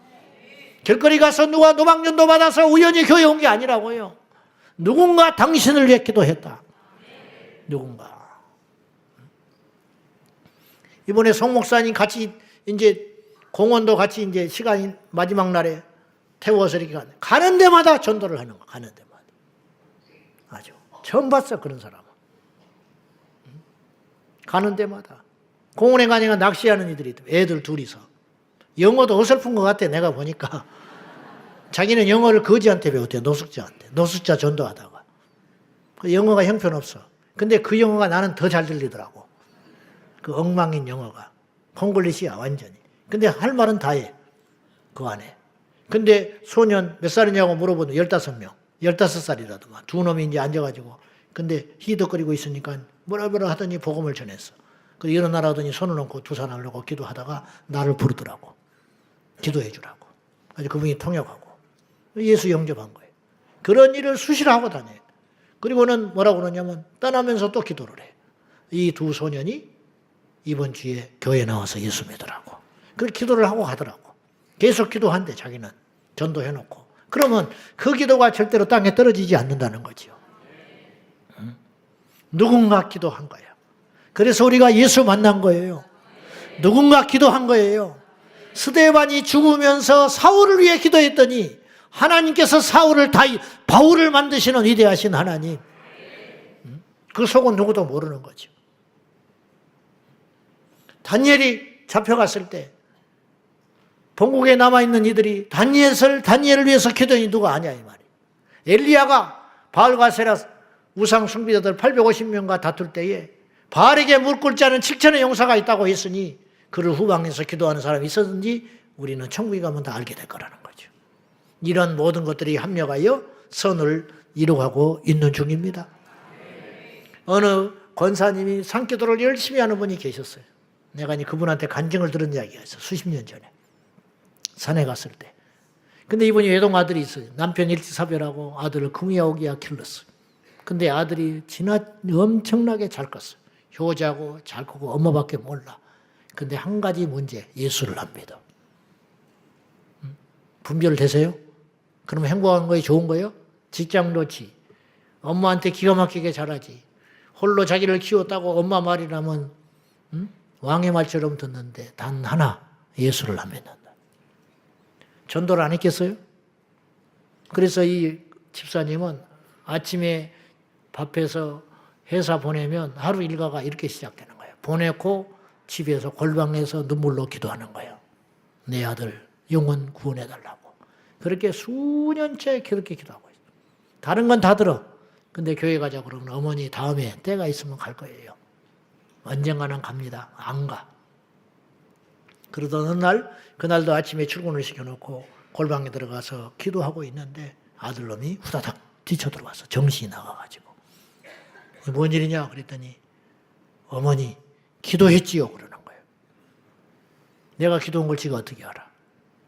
길거리 가서 누가 노방전도 받아서 우연히 교회 온 게 아니라고요. 누군가 당신을 위해 기도했다. 누군가. 이번에 송 목사님 같이 이제 공원도 같이 이제 시간이 마지막 날에 태워서 이렇게 가는 데마다 전도를 하는 거. 가는 데마다. 아주 처음 봤어 그런 사람은. 가는 데마다. 공원에 가니까 낚시하는 이들이 애들 둘이서. 영어도 어설픈 것 같아 내가 보니까. 자기는 영어를 거지한테 배웠대요. 노숙자한테. 노숙자 전도하다가. 그 영어가 형편없어. 근데 그 영어가 나는 더 잘 들리더라고. 그 엉망인 영어가. 콩글리시야 완전히. 근데 할 말은 다 해. 그 안에. 근데 소년 몇 살이냐고 물어보면 15명. 15살이라더만. 두 놈이 이제 앉아가지고. 근데 희덕거리고 있으니까 뭐라 하더니 복음을 전했어. 그래서 일어나라 하더니 손을 얹고 두 손을 놓고 기도하다가 나를 부르더라고. 기도해 주라고. 아주 그분이 통역하고. 예수 영접한 거예요. 그런 일을 수시로 하고 다녀요. 그리고는 뭐라고 그러냐면 떠나면서 또 기도를 해. 이 두 소년이 이번 주에 교회에 나와서 예수 믿으라고. 그렇게 기도를 하고 가더라고. 계속 기도한대 자기는. 전도해놓고. 그러면 그 기도가 절대로 땅에 떨어지지 않는다는 거죠. 응? 누군가 기도한 거예요. 그래서 우리가 예수 만난 거예요. 누군가 기도한 거예요. 스데반이 죽으면서 사울을 위해 기도했더니 하나님께서 바울을 만드시는 위대하신 하나님. 그 속은 누구도 모르는 거죠. 다니엘이 잡혀갔을 때 본국에 남아있는 이들이 다니엘을 위해서 기도하니 누가 아냐 이 말이에요. 엘리야가 바알과 세라 우상 숭배자들 850명과 다툴 때에 바알에게 물 끓지 않은 7천의 용사가 있다고 했으니 그를 후방에서 기도하는 사람이 있었는지 우리는 천국에 가면 다 알게 될 거라는 거죠. 이런 모든 것들이 합력하여 선을 이루어가고 있는 중입니다. 어느 권사님이 산기도를 열심히 하는 분이 계셨어요. 내가 그분한테 간증을 들은 이야기가 있어. 수십 년 전에. 산에 갔을 때. 근데 이분이 외동 아들이 있어요. 남편 일치사별하고 아들을 금이야오기야 길렀어요. 근데 아들이 엄청나게 잘 컸어요. 효자고 잘 크고 엄마밖에 몰라. 근데 한 가지 문제, 예수를 안 믿어. 분별되세요? 그럼 행복한 거예요? 좋은 거예요? 직장 좋지. 엄마한테 기가 막히게 잘하지. 홀로 자기를 키웠다고 엄마 말이라면 왕의 말처럼 듣는데 단 하나 예수를 안 믿는다. 전도를 안 했겠어요? 그래서 이 집사님은 아침에 밥해서 회사 보내면 하루 일과가 이렇게 시작되는 거예요. 보내고 집에서 골방에서 눈물로 기도하는 거예요. 내 아들 영혼 구원해달라고. 그렇게 수년째 그렇게 기도하고 있어요. 다른 건 다 들어. 근데 교회 가자 그러면 어머니 다음에 때가 있으면 갈 거예요. 언젠가는 갑니다. 안 가. 그러던 어느 날, 그날도 아침에 출근을 시켜놓고 골방에 들어가서 기도하고 있는데 아들놈이 후다닥 뛰쳐들어와서 정신이 나가가지고 뭔 일이냐 그랬더니 어머니 기도했지요 그러는 거예요. 내가 기도한 걸 지가 어떻게 알아?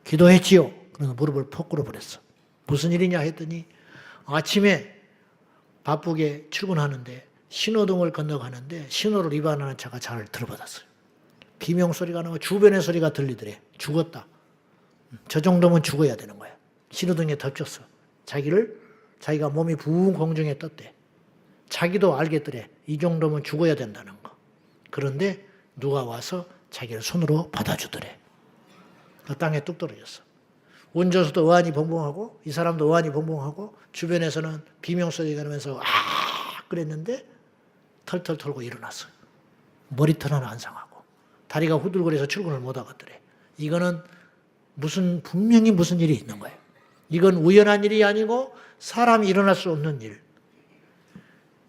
기도했지요. 그래서 무릎을 푹 꿇어버렸어. 무슨 일이냐 했더니 아침에 바쁘게 출근하는데 신호등을 건너가는데 신호를 위반하는 차가 차를 들어받았어요. 비명소리가 나고 주변의 소리가 들리더래. 죽었다. 저 정도면 죽어야 되는 거야. 신호등에 덮쳤어. 자기를 자기가 몸이 붕 공중에 떴대. 자기도 알겠더래. 이 정도면 죽어야 된다는 거. 그런데 누가 와서 자기를 손으로 받아주더래. 그 땅에 뚝 떨어졌어. 운전수도 어안이 벙벙하고 이 사람도 어안이 벙벙하고 주변에서는 비명소리가 나면서 그랬는데 털털 털고 일어났어요. 머리털 하나 안 상하고 다리가 후들거려서 출근을 못 하겠더래. 이거는 분명히 무슨 일이 있는 거예요. 이건 우연한 일이 아니고 사람이 일어날 수 없는 일.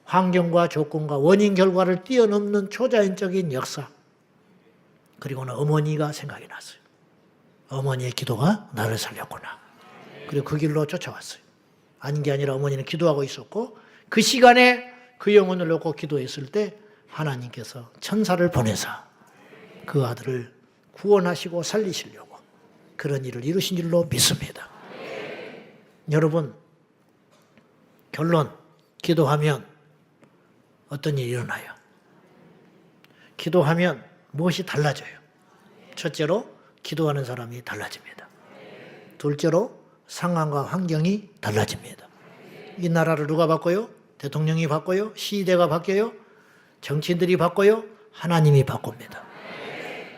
환경과 조건과 원인 결과를 뛰어넘는 초자연적인 역사. 그리고는 어머니가 생각이 났어요. 어머니의 기도가 나를 살렸구나. 그리고 그 길로 쫓아왔어요. 아닌 게 아니라 어머니는 기도하고 있었고 그 시간에 그 영혼을 놓고 기도했을 때 하나님께서 천사를 보내사 그 아들을 구원하시고 살리시려고 그런 일을 이루신 줄로 믿습니다. 여러분, 결론, 기도하면 어떤 일이 일어나요? 기도하면 무엇이 달라져요? 첫째로 기도하는 사람이 달라집니다. 둘째로 상황과 환경이 달라집니다. 이 나라를 누가 바꿔요? 대통령이 바꿔요? 시대가 바뀌어요? 정치인들이 바꿔요? 하나님이 바꿉니다.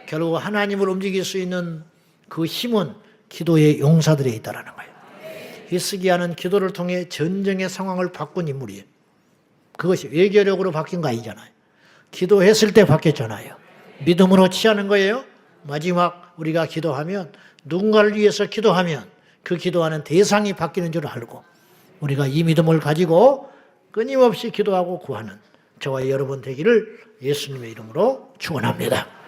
결국 하나님을 움직일 수 있는 그 힘은 기도의 용사들에 있다는 거예요. 히스기야는 기도를 통해 전쟁의 상황을 바꾼 인물이에요. 그것이 외교력으로 바뀐 거 아니잖아요. 기도했을 때 바뀌었잖아요. 믿음으로 취하는 거예요. 마지막 우리가 기도하면 누군가를 위해서 기도하면 그 기도하는 대상이 바뀌는 줄 알고 우리가 이 믿음을 가지고 끊임없이 기도하고 구하는 저와 여러분 되기를 예수님의 이름으로 축원합니다.